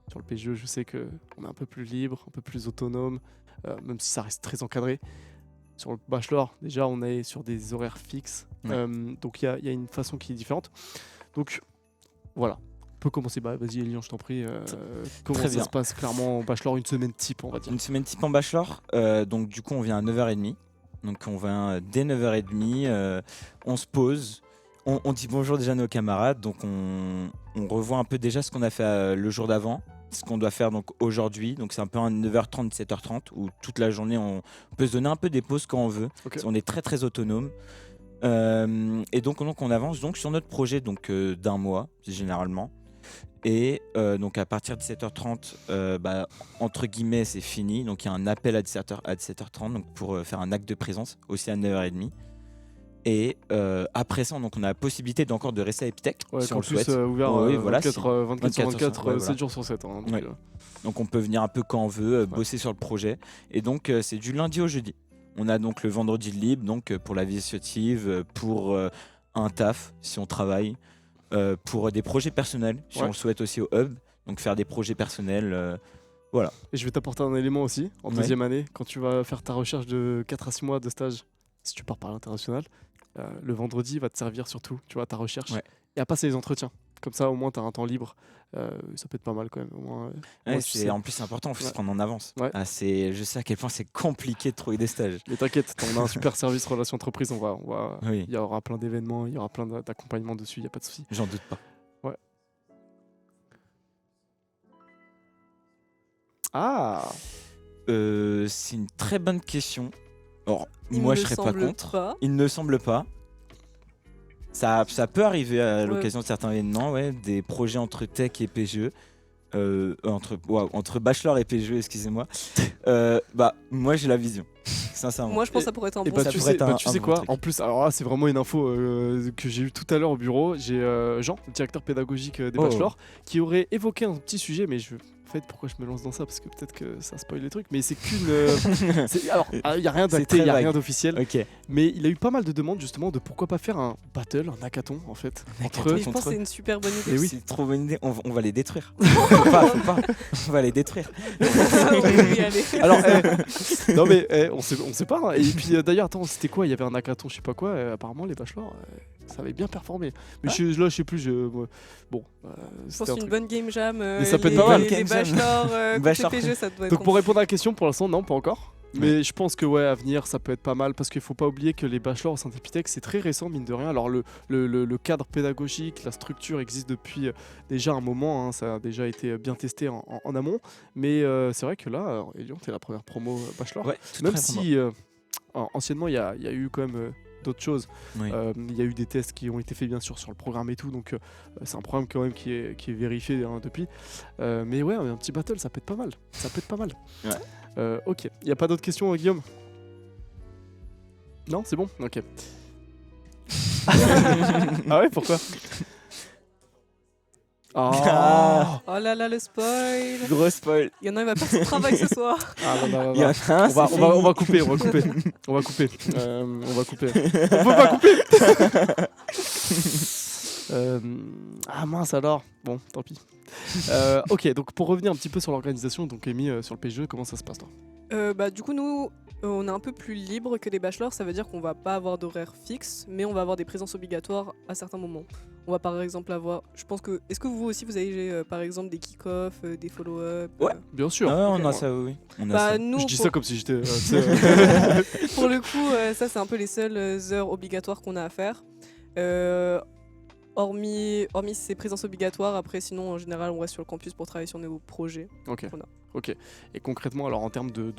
sur le PGE, je sais qu'on est un peu plus libre, un peu plus autonome, même si ça reste très encadré. Sur le bachelor, déjà, on est sur des horaires fixes, Ouais. donc il y a une façon qui est différente. Donc voilà, on peut commencer. Bah, vas-y, Elian, je t'en prie. Comment Très ça bien. se passe clairement en bachelor, une semaine type, on va dire. Une semaine type en bachelor. Donc, du coup, on vient à 9h30. Donc, on vient dès 9h30. On se pose. On dit bonjour déjà à nos camarades. Donc, on revoit un peu déjà ce qu'on a fait le jour d'avant. Ce qu'on doit faire donc aujourd'hui. Donc, c'est un peu un 9h30, 7h30 où toute la journée, on peut se donner un peu des pauses quand on veut. Ok. On est très, très autonome. Et donc, on avance donc sur notre projet donc, d'un mois, généralement. Et donc à partir de 17h30, entre guillemets, c'est fini. Donc il y a un appel à 17h30 donc, pour faire un acte de présence, aussi à 9h30. Et après ça, donc, on a la possibilité d'encore de rester à Epitech, Ouais, si on le campus souhaite. ouvert Oui, voilà, 24 si. sur 24, 24, ouais, 7 voilà. jours sur 7. Hein, donc, Ouais. Donc on peut venir un peu quand on veut, bosser sur le projet. Et donc c'est du lundi au jeudi. On a donc le vendredi de libre, donc pour la vie associative, pour un taf, si on travaille. Pour des projets personnels, si Ouais. on le souhaite aussi au hub, donc faire des projets personnels, voilà. Et je vais t'apporter un élément aussi, en Ouais. deuxième année, quand tu vas faire ta recherche de 4 à 6 mois de stage, si tu pars par l'international, le vendredi va te servir surtout, tu vois, ta recherche, Ouais. et à passer les entretiens. Comme ça, au moins, tu as un temps libre. Ça peut être pas mal quand même. Au moins, Ouais, tu sais. en plus c'est important, il faut Ouais. se prendre en avance. Ouais. Je sais à quel point c'est compliqué de trouver des stages. Mais t'inquiète, on a un super service relation entreprise. Oui. Il y aura plein d'événements, il y aura plein d'accompagnements dessus, il n'y a pas de souci. J'en doute pas. Ah C'est une très bonne question. Alors, Il moi me je serais pas semble contre. pas. Il ne semble pas. Ça peut arriver à Ouais. l'occasion de certains événements, ouais, des projets entre tech et PGE. Entre bachelor et PGE, excusez-moi. Moi j'ai la vision, sincèrement. Moi, je pense que ça pourrait être un Et bon bah, ça tu pourrait sais, être un bon quoi, truc. en plus, alors là, c'est vraiment une info que j'ai eue tout à l'heure au bureau. J'ai Jean, le directeur pédagogique des Oh. bachelors, qui aurait évoqué un petit sujet, mais en fait, pourquoi je me lance dans ça? Parce que peut-être que ça spoil les trucs, mais c'est qu'une. Alors, il n'y a rien C'est d'acté, il très n'y a vague. rien d'officiel, Ok. mais il a eu pas mal de demandes justement de pourquoi pas faire un battle, un hackathon en fait, entre Mais je pense que c'est une super bonne idée. Et oui. C'est trop bonne idée. On va les détruire. faut pas. On va les détruire. Oui, allez. Alors, non mais on sait pas. Hein. Et puis d'ailleurs, attends, c'était quoi? Il y avait un hackathon, je sais pas quoi. Apparemment, les bachelors, Ça avait bien performé. Mais Ah. je sais plus. Bon, Je c'était pense un une truc. bonne game jam. ça peut être pas mal. Les Game jam. bachelors, côté Bachelor. PGE, ça doit être Donc pour compliqué. répondre à la question, pour l'instant, non, pas encore. Mais je pense que à venir, ça peut être pas mal parce qu'il faut pas oublier que les bachelors au Saint-Épithèque, c'est très récent, mine de rien. Alors le cadre pédagogique, la structure existe depuis déjà un moment, hein, ça a déjà été bien testé en amont. Mais c'est vrai que là, Elion, t'es la première promo bachelor. Ouais, tout Même près pour moi. si anciennement, il y a eu quand même d'autres choses. Oui. Il y a eu des tests qui ont été faits bien sûr sur le programme et tout, donc c'est un programme quand même qui est vérifié depuis. Mais ouais, un petit battle, ça peut être pas mal. Ça peut être pas mal. Ouais. Ok, il n'y a pas d'autres questions, Guillaume? Non, c'est bon. Ok. Ah ouais, pourquoi? Ah. Oh là là, le spoil. Gros spoil. Il y en a, il va faire son travail ce soir. Ah, non, Il y en a un, on va c'est couper, on va couper. On va couper. On va couper. On peut pas couper. Ah mince alors. Bon, tant pis. Ok, donc pour revenir un petit peu sur l'organisation, donc Amy, sur le PGE, comment ça se passe toi? Du coup, nous, on est un peu plus libre que les bachelors. Ça veut dire qu'on va pas avoir d'horaire fixe, mais on va avoir des présences obligatoires à certains moments. On va par exemple avoir, je pense que, est-ce que vous aussi vous avez par exemple des kick-offs, des follow-up? Ouais. Bien sûr. Ah ouais, Ok. on a ça, oui. On a Bah, ça. nous, Je dis pour, ça comme si j'étais. pour le coup, ça c'est un peu les seules heures obligatoires qu'on a à faire. Hormis ces présences obligatoires, après sinon en général on reste sur le campus pour travailler sur nos projets. Ok. Voilà. Ok. Et concrètement, alors en termes de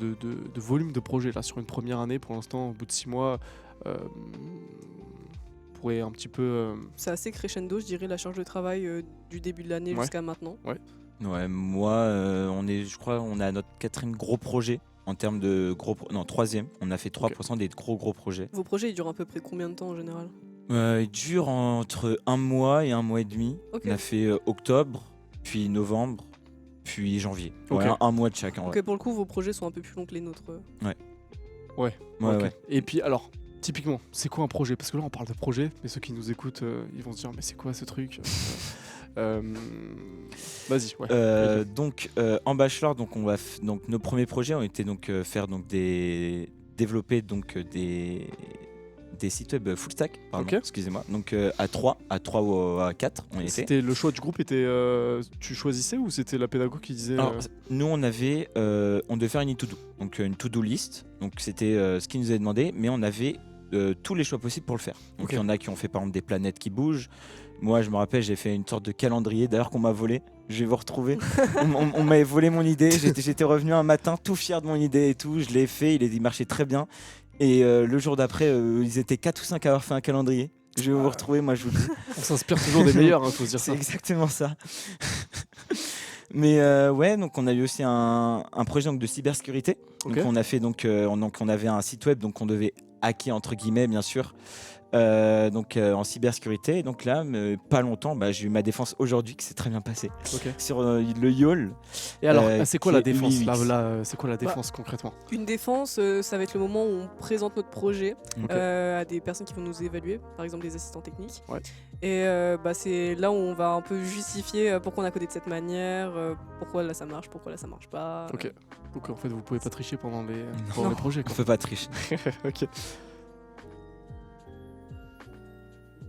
volume de projet, là, sur une première année, pour l'instant, au bout de 6 mois, vous pourrez un petit peu. C'est assez crescendo, je dirais, la charge de travail du début de l'année Ouais. jusqu'à maintenant. Ouais, moi, je crois, on a notre 4e gros projet en termes de non, 3e. On a fait 3% des gros projets. Vos projets ils durent à peu près combien de temps en général? Il dure entre 1 mois et 1 mois et demi. Ok. On a fait octobre, puis novembre, puis janvier. Ok. Ouais, un mois de chacun. Ouais. Ok, pour le coup, vos projets sont un peu plus longs que les nôtres. Ouais, Ok. ouais. Et puis, alors, typiquement, c'est quoi un projet? Parce que là, on parle de projet, mais ceux qui nous écoutent, ils vont se dire, mais c'est quoi ce truc? Vas-y, ouais. Donc en bachelor, donc donc nos premiers projets ont été donc faire donc développer donc des sites web full stack, pardon, Ok. excusez-moi. Donc à 3 ou à 4 on y était. C'était le choix du groupe était tu choisissais ou c'était la pédago qui disait Alors, nous on devait faire une to-do, donc une to-do list. Donc c'était ce qui nous avait demandé, mais on avait tous les choix possibles pour le faire. Donc il y en a qui ont fait par exemple des planètes qui bougent. Moi je me rappelle, j'ai fait une sorte de calendrier d'ailleurs qu'on m'a volé. Je vais vous retrouver. on m'avait volé mon idée. J'étais revenu un matin tout fier de mon idée et tout. Je l'ai fait, il marchait très bien. Et le jour d'après, ils étaient 4 ou 5 à avoir fait un calendrier. Je vais vous retrouver, moi je vous le dis. On s'inspire toujours des meilleurs, faut se dire C'est ça. exactement ça. Mais ouais, donc on a eu aussi un projet donc, de cybersécurité. Ok. Donc on a fait on avait un site web donc on devait hacker entre guillemets bien sûr. En cybersécurité. Et donc là, pas longtemps, j'ai eu ma défense aujourd'hui qui s'est très bien passée Ok. sur le YOL. Et alors, c'est quoi qui la est défense UX. là, c'est quoi la défense concrètement? Une défense, ça va être le moment où on présente notre projet Ok. à des personnes qui vont nous évaluer, par exemple des assistants techniques. Ouais. Et c'est là où on va un peu justifier pourquoi on a codé de cette manière, pourquoi là ça marche, pourquoi là ça marche pas. Ok. Donc en fait, vous pouvez pas tricher pendant les Non. projets. On Quoi. peut pas tricher. Ok.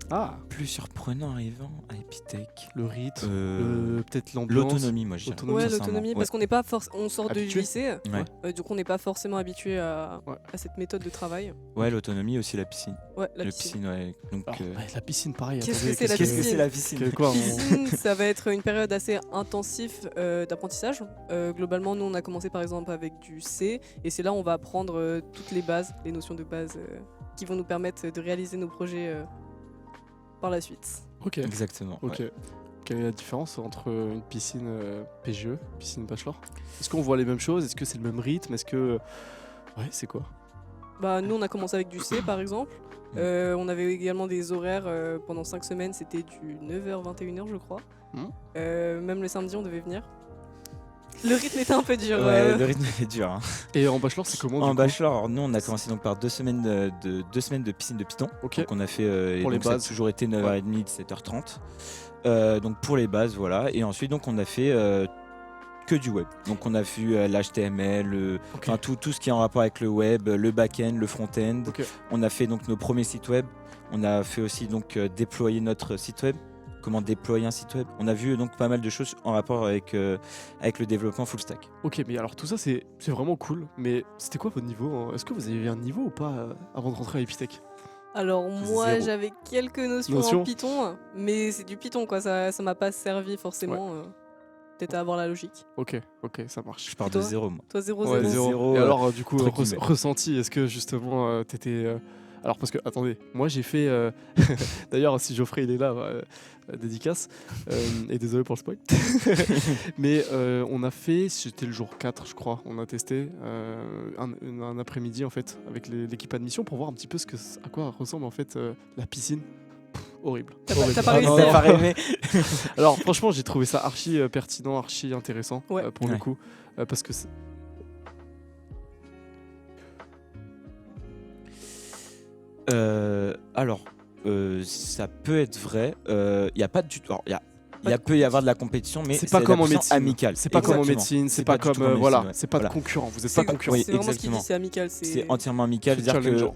Ah, Plus surprenant arrivant à Epitech. le rythme, Euh, peut-être l'ambiance. L'autonomie, moi je dirais. L'autonomie, Ouais, sincèrement. l'autonomie, Ouais. parce qu'on n'est pas on sort du Habitué. lycée, Ouais. du coup on n'est pas forcément habitué à Ouais. cette méthode de travail. Ouais, l'autonomie aussi la piscine. Ouais, la La piscine. piscine, ouais. Donc, Alors, ouais, la piscine, pareil. Qu'est-ce attendez, que c'est la qu'est-ce que piscine c'est la piscine Quoi, Piscine, ça va être une période assez intensive d'apprentissage. Globalement, nous, on a commencé par exemple avec du C, et c'est là où on va apprendre toutes les bases, les notions de base qui vont nous permettre de réaliser nos projets par la suite. Ok. Exactement. Ok. ouais. Quelle est la différence entre une piscine PGE, piscine bachelor? Est-ce qu'on voit les mêmes choses? Est-ce que c'est le même rythme? Est-ce que. Ouais, c'est quoi? Bah, nous, on a commencé avec du C par exemple. On avait également des horaires pendant 5 semaines, c'était du 9h, 21h, je crois. Même le samedi, on devait venir. Le rythme était un peu dur. Ouais, le rythme est dur. Hein. Et en bachelor, c'est comment En du coup bachelor, alors, nous on a commencé donc par 2 semaines deux semaines de piscine de Python. Ok. Donc on a fait et Pour les donc ça a bases. toujours été 9h30, 17h30. Donc pour les bases, voilà. Et ensuite donc on a fait que du web. Donc on a vu l'HTML, tout ce qui est en rapport avec le web, le back-end, le front-end. On a fait donc nos premiers sites web. On a fait aussi donc déployer notre site web. Comment déployer un site web. On a vu donc pas mal de choses en rapport avec le développement full stack. Ok, mais alors tout ça c'est vraiment cool, mais c'était quoi votre niveau hein? Est-ce que vous avez eu un niveau ou pas avant de rentrer à Epitech? Alors moi Zéro. j'avais quelques notions en Python, mais c'est du Python quoi, ça m'a pas servi forcément. Peut-être à avoir la logique. Ok, ça marche. Je pars de zéro moi. Toi 0, ouais, 0. Et alors du coup ressenti, est-ce que justement t'étais... Alors parce que, attendez, moi j'ai fait... D'ailleurs si Geoffrey il est là, dédicace, et désolé pour le spoil. Mais on a fait, c'était le jour 4 je crois, on a testé un après-midi en fait avec l'équipe admission pour voir un petit peu à quoi ressemble en fait la piscine. Horrible. T'as pas réussi. Alors franchement j'ai trouvé ça archi pertinent, archi intéressant pour le coup, parce que ça peut être vrai. Il y a pas du tout. Il peut y avoir de la compétition, mais c'est pas comme en médecine. Amical. C'est pas comme en médecine, c'est pas comme voilà, c'est pas de concurrent. Vous êtes pas concurrent. C'est vraiment ce qu'il dit, c'est amical. C'est entièrement amical. C'est-à-dire que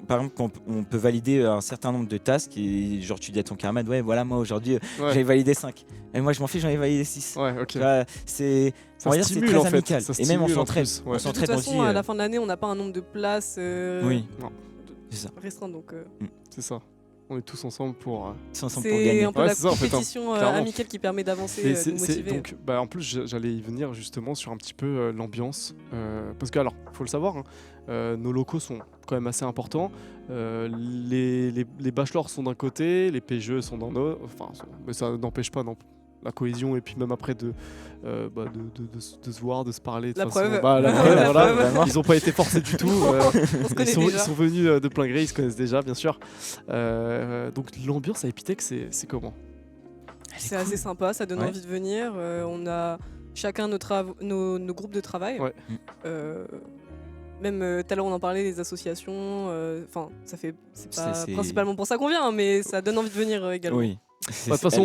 par exemple, on peut valider un certain nombre de tasks et genre tu dis à ton camarade, ouais, voilà, moi aujourd'hui j'ai validé 5. Et moi je m'en fiche, j'en ai validé 6. Ouais, ok. C'est très amical. Et même on s'entraide. De toute façon, à la fin de l'année, on n'a pas un nombre de places restreint, donc. C'est ça. On est tous ensemble pour gagner. C'est un peu la compétition amicale qui permet d'avancer, de motiver. Donc, en plus, j'allais y venir justement sur un petit peu l'ambiance. Parce que, alors, faut le savoir, nos locaux sont quand même assez importants. Les bachelors sont d'un côté, les PGE sont dans l'autre. Enfin, mais ça n'empêche pas la cohésion et puis même après de se voir, de se parler. La preuve. La preuve. Ils n'ont pas été forcés du tout. Ils sont venus de plein gré, ils se connaissent déjà, bien sûr. Donc l'ambiance à Epitech, c'est comment? C'est assez sympa, ça donne envie de venir. On a chacun nos groupes de travail. Même tout à l'heure on en parlait, les associations. Enfin, c'est pas principalement pour ça qu'on vient, mais ça donne envie de venir également. Oui. De toute façon,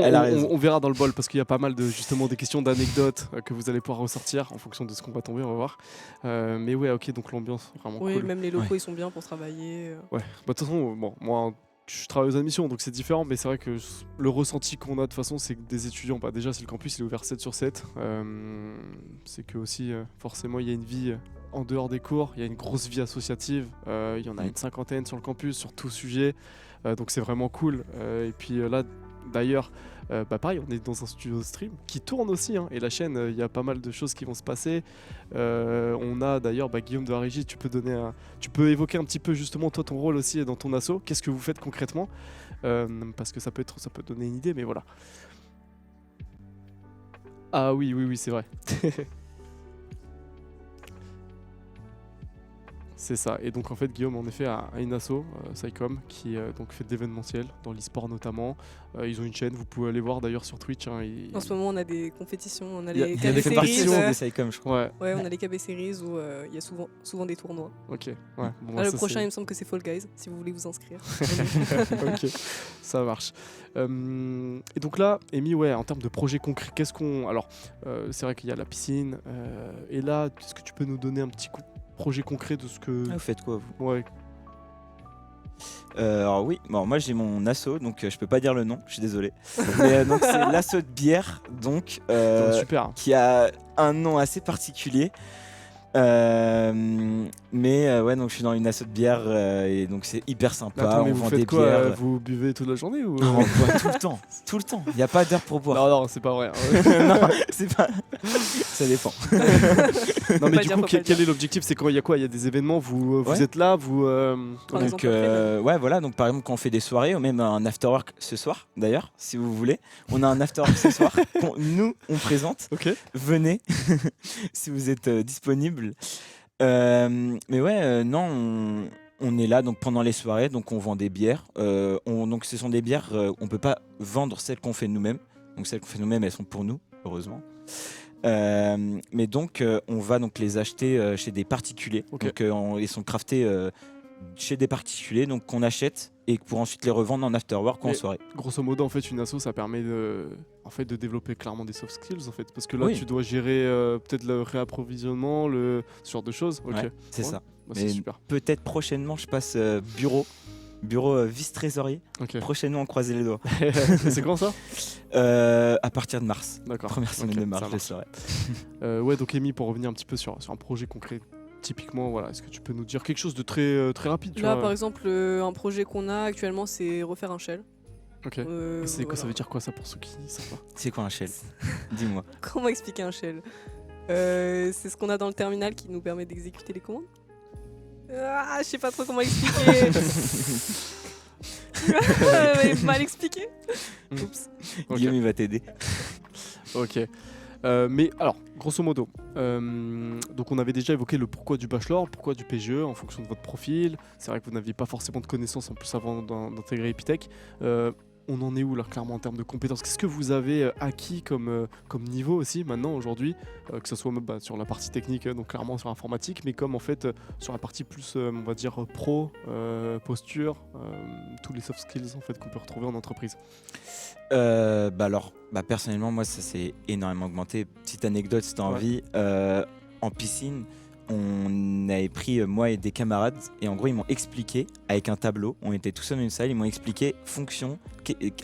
on verra dans le bol parce qu'il y a pas mal de justement des questions d'anecdotes que vous allez pouvoir ressortir en fonction de ce qu'on va tomber, on va voir. Mais ouais, ok, donc l'ambiance vraiment cool. Oui, même les locaux ils sont bien pour travailler. Ouais, de toute façon, bon, moi je travaille aux admissions donc c'est différent, mais c'est vrai que le ressenti qu'on a de toute façon, c'est que des étudiants, déjà c'est le campus, il est ouvert 7 sur 7. C'est que aussi, forcément, il y a une vie en dehors des cours, il y a une grosse vie associative. Il y en a une 50aine sur le campus, sur tout sujet. Donc c'est vraiment cool. Et puis là, d'ailleurs, pareil, on est dans un studio stream qui tourne aussi, et la chaîne, il y a pas mal de choses qui vont se passer. On a d'ailleurs Guillaume de la régie, tu peux évoquer un petit peu justement toi ton rôle aussi dans ton asso. Qu'est-ce que vous faites concrètement, parce que ça peut donner une idée, mais voilà. Ah oui, c'est vrai. C'est ça. Et donc en fait Guillaume en effet a une asso, Psycom, qui donc fait de l'événementiel dans l'e-sport notamment. Ils ont une chaîne, vous pouvez aller voir d'ailleurs sur Twitch. En ce moment on a des compétitions, on a les KB Series. Des Psycom, je crois. Ouais, on a les KB Series où il y a souvent des tournois. Ok. Ouais. Bon, le prochain il me semble que c'est Fall Guys, si vous voulez vous inscrire. Ok, ça marche. Et donc là, Amy, en termes de projets concrets, qu'est-ce qu'on... Alors, c'est vrai qu'il y a la piscine. Et là, est-ce que tu peux nous donner un petit projet concret de ce que... Vous faites quoi, vous? Ouais. Alors oui, moi j'ai mon asso, donc je peux pas dire le nom, je suis désolé. Mais donc c'est l'asso de bière, donc super. Qui a un nom assez particulier. Mais donc je suis dans une asso de bière et donc c'est hyper sympa. Attends, mais on vous vend faites des quoi, bières. vous buvez toute la journée ou... On boit tout le temps. Il n'y a pas d'heure pour boire. Non, c'est pas vrai. Non, c'est pas. Ça dépend. Non mais du coup, quel est l'objectif? C'est quoi? Il y a quoi? Il y a des événements? Vous êtes là, vous. Donc voilà. Donc par exemple, quand on fait des soirées, ou même un after work ce soir, d'ailleurs, si vous voulez, on a un after work ce soir. On présente. Ok. Venez si vous êtes disponible. Mais on est là donc pendant les soirées, donc on vend des bières. Donc ce sont des bières, on peut pas vendre celles qu'on fait nous-mêmes. Donc celles qu'on fait nous-mêmes, elles sont pour nous, heureusement. Mais donc on va donc les acheter chez des particuliers. Okay. Donc ils sont craftés chez des particuliers, donc qu'on achète et pour ensuite les revendre en afterwork ou en Mais soirée. Grosso modo, en fait, une asso, ça permet de développer clairement des soft skills, en fait. Parce que là, Oui. tu dois gérer peut-être le réapprovisionnement, ce genre de choses. Ok, Ouais, c'est Ouais. ça. Bah, c'est Mais super. peut-être prochainement, je passe bureau vice-trésorier. Ok. Prochainement, croisez les doigts. C'est quand ça? À partir de mars. D'accord. Première semaine Ok, de mars, ça je marche. serai. Ouais, donc Amy, pour revenir un petit peu sur un projet concret, typiquement, voilà, est-ce que tu peux nous dire quelque chose de très rapide tu Là, vois par exemple, un projet qu'on a actuellement, c'est refaire un shell. Ok. C'est quoi, ça veut dire quoi ça pour ceux qui ne savent pas? C'est quoi un shell? Dis-moi. Comment expliquer un shell? C'est ce qu'on a dans le terminal qui nous permet d'exécuter les commandes. Je sais pas trop comment expliquer. Mal expliqué. Oups. Ok. Guillaume, il va t'aider. Ok. Mais alors, grosso modo, donc on avait déjà évoqué le pourquoi du bachelor, pourquoi du PGE en fonction de votre profil. C'est vrai que vous n'aviez pas forcément de connaissances en plus avant d'intégrer Epitech. On en est où là clairement en termes de compétences? Qu'est-ce que vous avez acquis comme niveau aussi maintenant aujourd'hui, que ce soit sur la partie technique, donc clairement sur l'informatique, mais comme en fait sur la partie plus on va dire pro, posture, tous les soft skills en fait qu'on peut retrouver en entreprise. Personnellement, moi, ça s'est énormément augmenté. Petite anecdote, si tu as envie. En piscine, on avait pris, moi et des camarades, et en gros, ils m'ont expliqué, avec un tableau, on était tous dans une salle, ils m'ont expliqué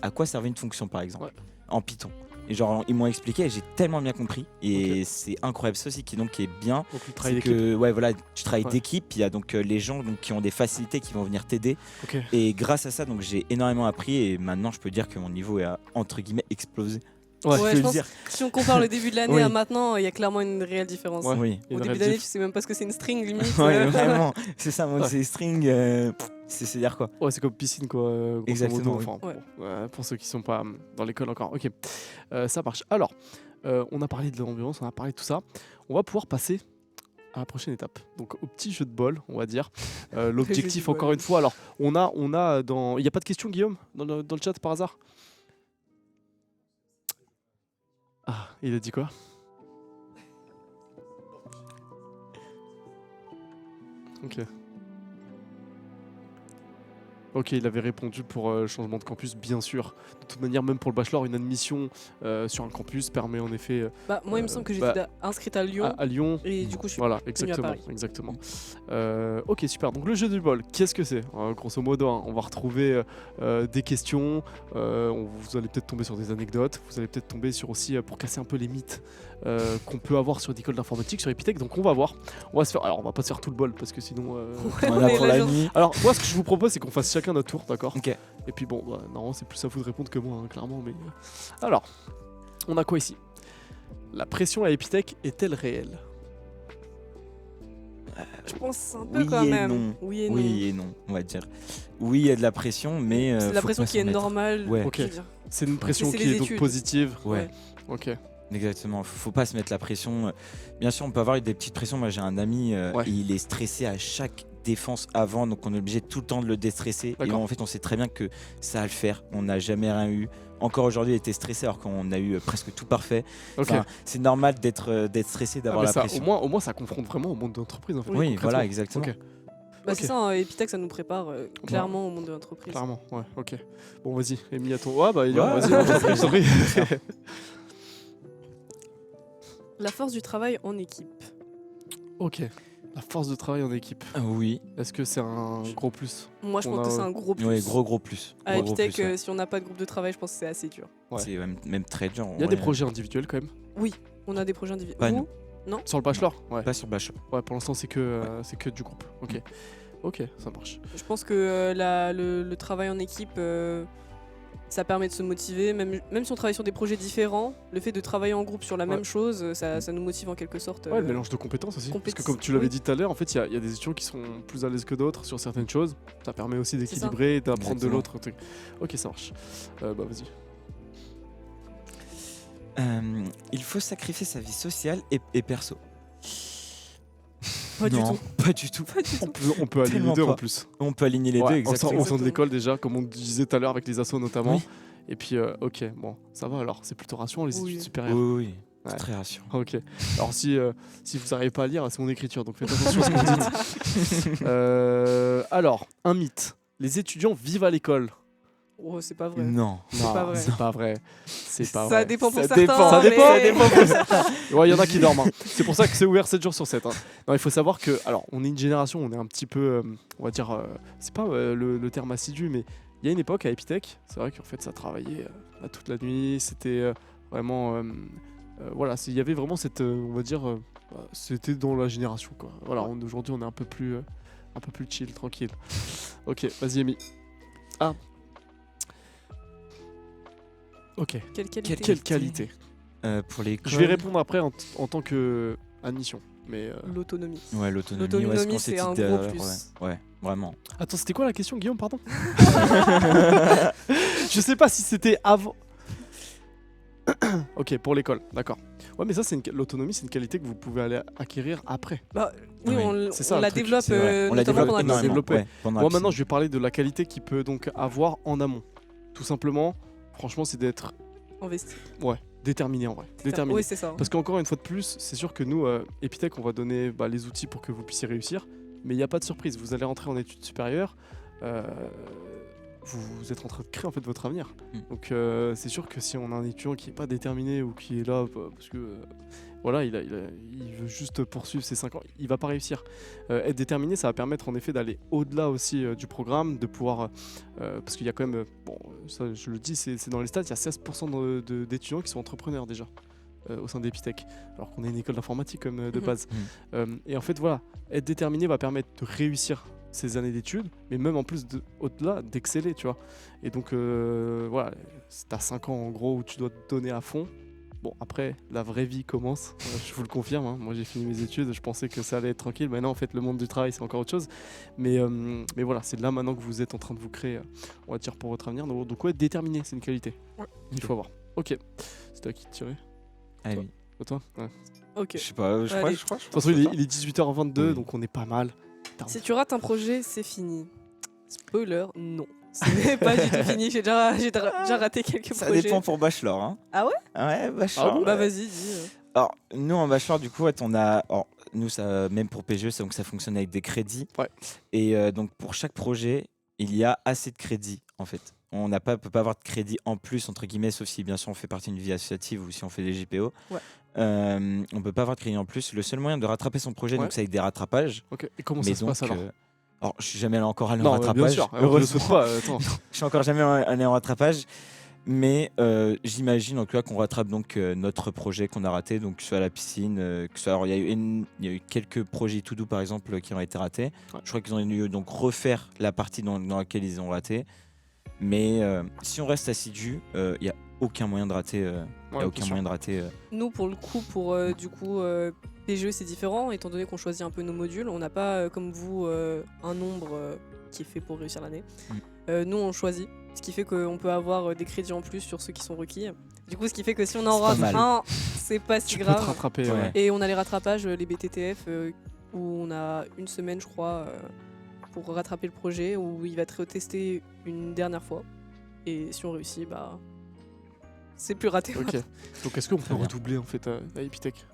à quoi servait une fonction, par exemple, en Python. Et genre, ils m'ont expliqué et j'ai tellement bien compris. Et c'est incroyable. Ça aussi qui est bien. Donc le travail c'est d'équipe. que voilà, tu travailles d'équipe. Il y a donc les gens qui ont des facilités qui vont venir t'aider. Ok. Et grâce à ça, donc j'ai énormément appris. Et maintenant, je peux dire que mon niveau est entre guillemets explosé. Ouais, je peux je le pense dire. que si on compare le début de l'année Oui. à maintenant, il y a clairement une réelle différence. Ouais. Oui. Et Au une début réelle de l'année, diff. tu sais même pas ce que c'est une string limite. Ouais, vraiment. C'est ça, moi, Ouais. c'est string. C'est dire quoi. Ouais, c'est comme piscine quoi. Grosso Exactement, modo, oui. enfin, bon, pour ceux qui sont pas dans l'école encore. Ok, ça marche. Alors, on a parlé de l'ambiance, on a parlé de tout ça. On va pouvoir passer à la prochaine étape. Donc au petit jeu de bol, on va dire. L'objectif, jeu de encore bol. une fois. Alors, on a dans. Il n'y a pas de questions, Guillaume, dans le chat par hasard? Ah, il a dit quoi? Ok. Ok, il avait répondu pour le changement de campus, bien sûr. De toute manière, même pour le bachelor, une admission sur un campus permet en effet Moi, il me semble que j'étais inscrite à Lyon. à Lyon. Et du coup, je suis Voilà, venue à exactement. Paris. exactement. Ok, super. Donc le jeu du bol, qu'est-ce que c'est? Grosso modo, hein, on va retrouver des questions. Vous allez peut-être tomber sur des anecdotes. Vous allez peut-être tomber sur aussi, pour casser un peu les mythes qu'on peut avoir sur l'école d'informatique, sur Epitech. Donc on va voir. On va se faire. Alors on va pas se faire tout le bol parce que sinon. On en a pour la nuit. Alors moi, ce que je vous propose, c'est qu'on fasse chacun notre tour, d'accord? Ok. Et puis bon, non, c'est plus à vous de répondre que moi, hein, clairement. Mais alors, on a quoi ici? La pression à Epitech est-elle réelle? Je pense un peu Oui quand et même. non. Oui et non. Oui et non, on va dire. Oui, il y a de la pression, mais. C'est de la faut pression pas qui est s'en mettre. normale. Ouais. Ok. je veux dire. C'est une pression c'est qui les est donc études. positive. Ouais. Ok. Exactement, faut pas se mettre la pression. Bien sûr, on peut avoir des petites pressions. Moi, j'ai un ami, Ouais. il est stressé à chaque défense avant, donc on est obligé tout le temps de le déstresser. Et D'accord. en fait, on sait très bien que ça va le faire. On n'a jamais rien eu. Encore aujourd'hui, il était stressé alors qu'on a eu presque tout parfait. Ok. Enfin, c'est normal d'être stressé, Ah, d'avoir mais la ça, pression. au moins, ça confronte vraiment au monde de l'entreprise. En fait, Oui, concrètement. voilà, exactement. Ok, Bah, c'est Ok. ça, hein, Epitech, ça nous prépare clairement au monde de l'entreprise. clairement. Ouais, ok. Bon, vas-y, Amy, à ton. Ouais, bah, Elian, Ouais. vas-y, non, je t'en prie. La force du travail en équipe. Ok. La force de travail en équipe. Oui, Est-ce que c'est un gros plus? Moi, je On pense a- que c'est un gros plus. ouais, gros plus. À Gros Epitech, plus, ouais. si on n'a pas de groupe de travail, je pense que c'est assez dur. Ouais. C'est même très dur. Il y a des ouais. projets individuels quand même. On a des projets individuels. Pas Vous Sur le bachelor? Ouais. Pas sur Bachelor. Ouais, pour l'instant, c'est que du groupe. Ok. Ok, ça marche. Je pense que le travail en équipe, ça permet de se motiver. Même si on travaille sur des projets différents, le fait de travailler en groupe sur la Ouais. même chose, ça nous motive en quelque sorte. Ouais, le mélange de compétences aussi. Parce que compétences, comme tu l'avais oui. dit tout à l'heure, en fait, il y a des étudiants qui sont plus à l'aise que d'autres sur certaines choses. Ça permet aussi ça. d'équilibrer et d'apprendre de Exactement. l'autre. Truc. Ok, ça marche. Bah, vas-y. Il faut sacrifier sa vie sociale et perso. Pas du Non, tout. pas du tout. On peut aligner les Tellement deux en pas. plus. On peut aligner les deux, Ouais, exactement. au sein de l'école déjà, comme on disait tout à l'heure avec les assos notamment. Oui. Et puis, ok, bon, ça va alors. C'est plutôt rassurant les Oui. études supérieures. Oui, oui. C'est très rassurant. Ok. Alors si vous n'arrivez pas à lire, c'est mon écriture, donc faites attention à ce que vous dites. Alors, un mythe. Les étudiants vivent à l'école. Oh, c'est pas vrai. Non. Non, pas vrai. c'est pas vrai. C'est pas Ça vrai. dépend pour Ça certains. dépend. Ça dépend, mais- pour certains. Ouais, il y en a qui dorment. C'est pour ça que c'est ouvert 7 jours sur 7. Non, il faut savoir que, alors, on est une génération, on est un petit peu, on va dire, c'est pas le terme assidu, mais il y a une époque à Epitech, c'est vrai qu'en fait, ça travaillait toute la nuit, c'était vraiment, voilà, il y avait vraiment cette, on va dire, c'était dans la génération, quoi. Voilà, aujourd'hui, on est un peu plus chill, tranquille. Ok, vas-y, Amy. Ah. Ok. Quelle qualité Quelle qualité? Pour les Je vais répondre après en tant que admission. Mais L'autonomie. Ouais, l'autonomie, L'autonomie, ce qu'on c'est s'est un dit gros tout à plus. l'heure, ouais, vraiment. attends, c'était quoi la question, Guillaume, pardon? Je sais pas si c'était avant. Ok, pour l'école, d'accord. Ouais, mais ça, l'autonomie, c'est une qualité que vous pouvez aller acquérir après. Bah, oui, Oui, c'est ça, on le la truc, développe C'est vrai. On la notamment développe pendant la énormément. piscine. développé. ouais, pendant la Moi, maintenant, piscine. je vais parler de la qualité qu'il peut donc avoir en amont. Tout simplement, franchement, c'est d'être Investi. déterminé en vrai. Déterminé. Oui, c'est ça. Parce qu'encore une fois de plus, c'est sûr que nous, Epitech, on va donner les outils pour que vous puissiez réussir, mais il n'y a pas de surprise. Vous allez rentrer en études supérieures, vous êtes en train de créer en fait votre avenir. Donc c'est sûr que si on a un étudiant qui n'est pas déterminé ou qui est là parce que voilà, il veut juste poursuivre ses 5 ans, il va pas réussir. Être déterminé, ça va permettre en effet d'aller au-delà aussi du programme, de pouvoir parce qu'il y a quand même, bon, ça je le dis, c'est dans les stats, il y a 16% d'étudiants qui sont entrepreneurs déjà. Au sein d'Epitech, alors qu'on est une école d'informatique comme de base. Et en fait, voilà, être déterminé va permettre de réussir ces années d'études, mais même en plus au-delà, d'exceller, tu vois. Et donc, voilà, t'as 5 ans en gros où tu dois te donner à fond. Bon, après, la vraie vie commence, je vous le confirme. Moi, j'ai fini mes études, je pensais que ça allait être tranquille. Maintenant, en fait, le monde du travail, c'est encore autre chose. Mais voilà, c'est là maintenant que vous êtes en train de vous créer, on va dire, pour votre avenir. Donc, ouais, être déterminé, c'est une qualité. Ouais. Il faut avoir. Ok, c'est à qui de tirer? Ah oui. Toi ouais. Ok. Je sais pas, je Allez. crois. De toute façon, il est 18h22, Oui. donc on est pas mal. Si tu rates un projet, c'est fini. Spoiler, non. Ce n'est pas du tout fini. J'ai déjà raté quelques Ça projets. dépend pour bachelor. Hein. Ah ouais? Ouais, bachelor. Ah bon Bah ouais. vas-y, dis. Alors, nous en bachelor, du coup, on a. Alors, nous, ça, même pour PGE, donc ça fonctionne avec des crédits. Ouais. Et donc, pour chaque projet, il y a assez de crédits, en fait. On peut pas avoir de crédit en plus, entre guillemets, sauf si, bien sûr, on fait partie d'une vie associative ou si on fait des JPO. Ouais. On peut pas avoir de crédit en plus. Le seul moyen de rattraper son projet, Ouais. donc, c'est avec des rattrapages. Ok, et comment Mais ça se passe alors? alors, je suis jamais encore allé en Non, rattrapage. bien sûr, je le Heureusement. souhaite pas. Attends. Je suis encore jamais allé en rattrapage, mais j'imagine en tout cas qu'on rattrape donc notre projet qu'on a raté, donc que ce soit à la piscine, que ce soit. Alors, il y a eu quelques projets tout doux par exemple qui ont été ratés. Ouais. Je crois qu'ils ont dû donc refaire la partie dans laquelle ils ont raté. Mais si on reste assidu, il n'y a aucun moyen de rater. Il y a aucun moyen de rater. Nous, pour le coup, pour du coup PGE, c'est différent, étant donné qu'on choisit un peu nos modules. On n'a pas, comme vous, un nombre qui est fait pour réussir l'année. Nous, on choisit, ce qui fait qu'on peut avoir des crédits en plus sur ceux qui sont requis. Du coup, ce qui fait que si on en C'est pas rate mal. un, c'est pas si Tu peux te grave. rattraper. Ouais. Ouais. Et on a les rattrapages, les BTTF, où on a une semaine, je crois, pour rattraper le projet, où il va être retesté une dernière fois. Et si on réussit, bah, c'est plus raté. Ok. Donc est-ce qu'on peut Très bien. redoubler en fait à Epitech?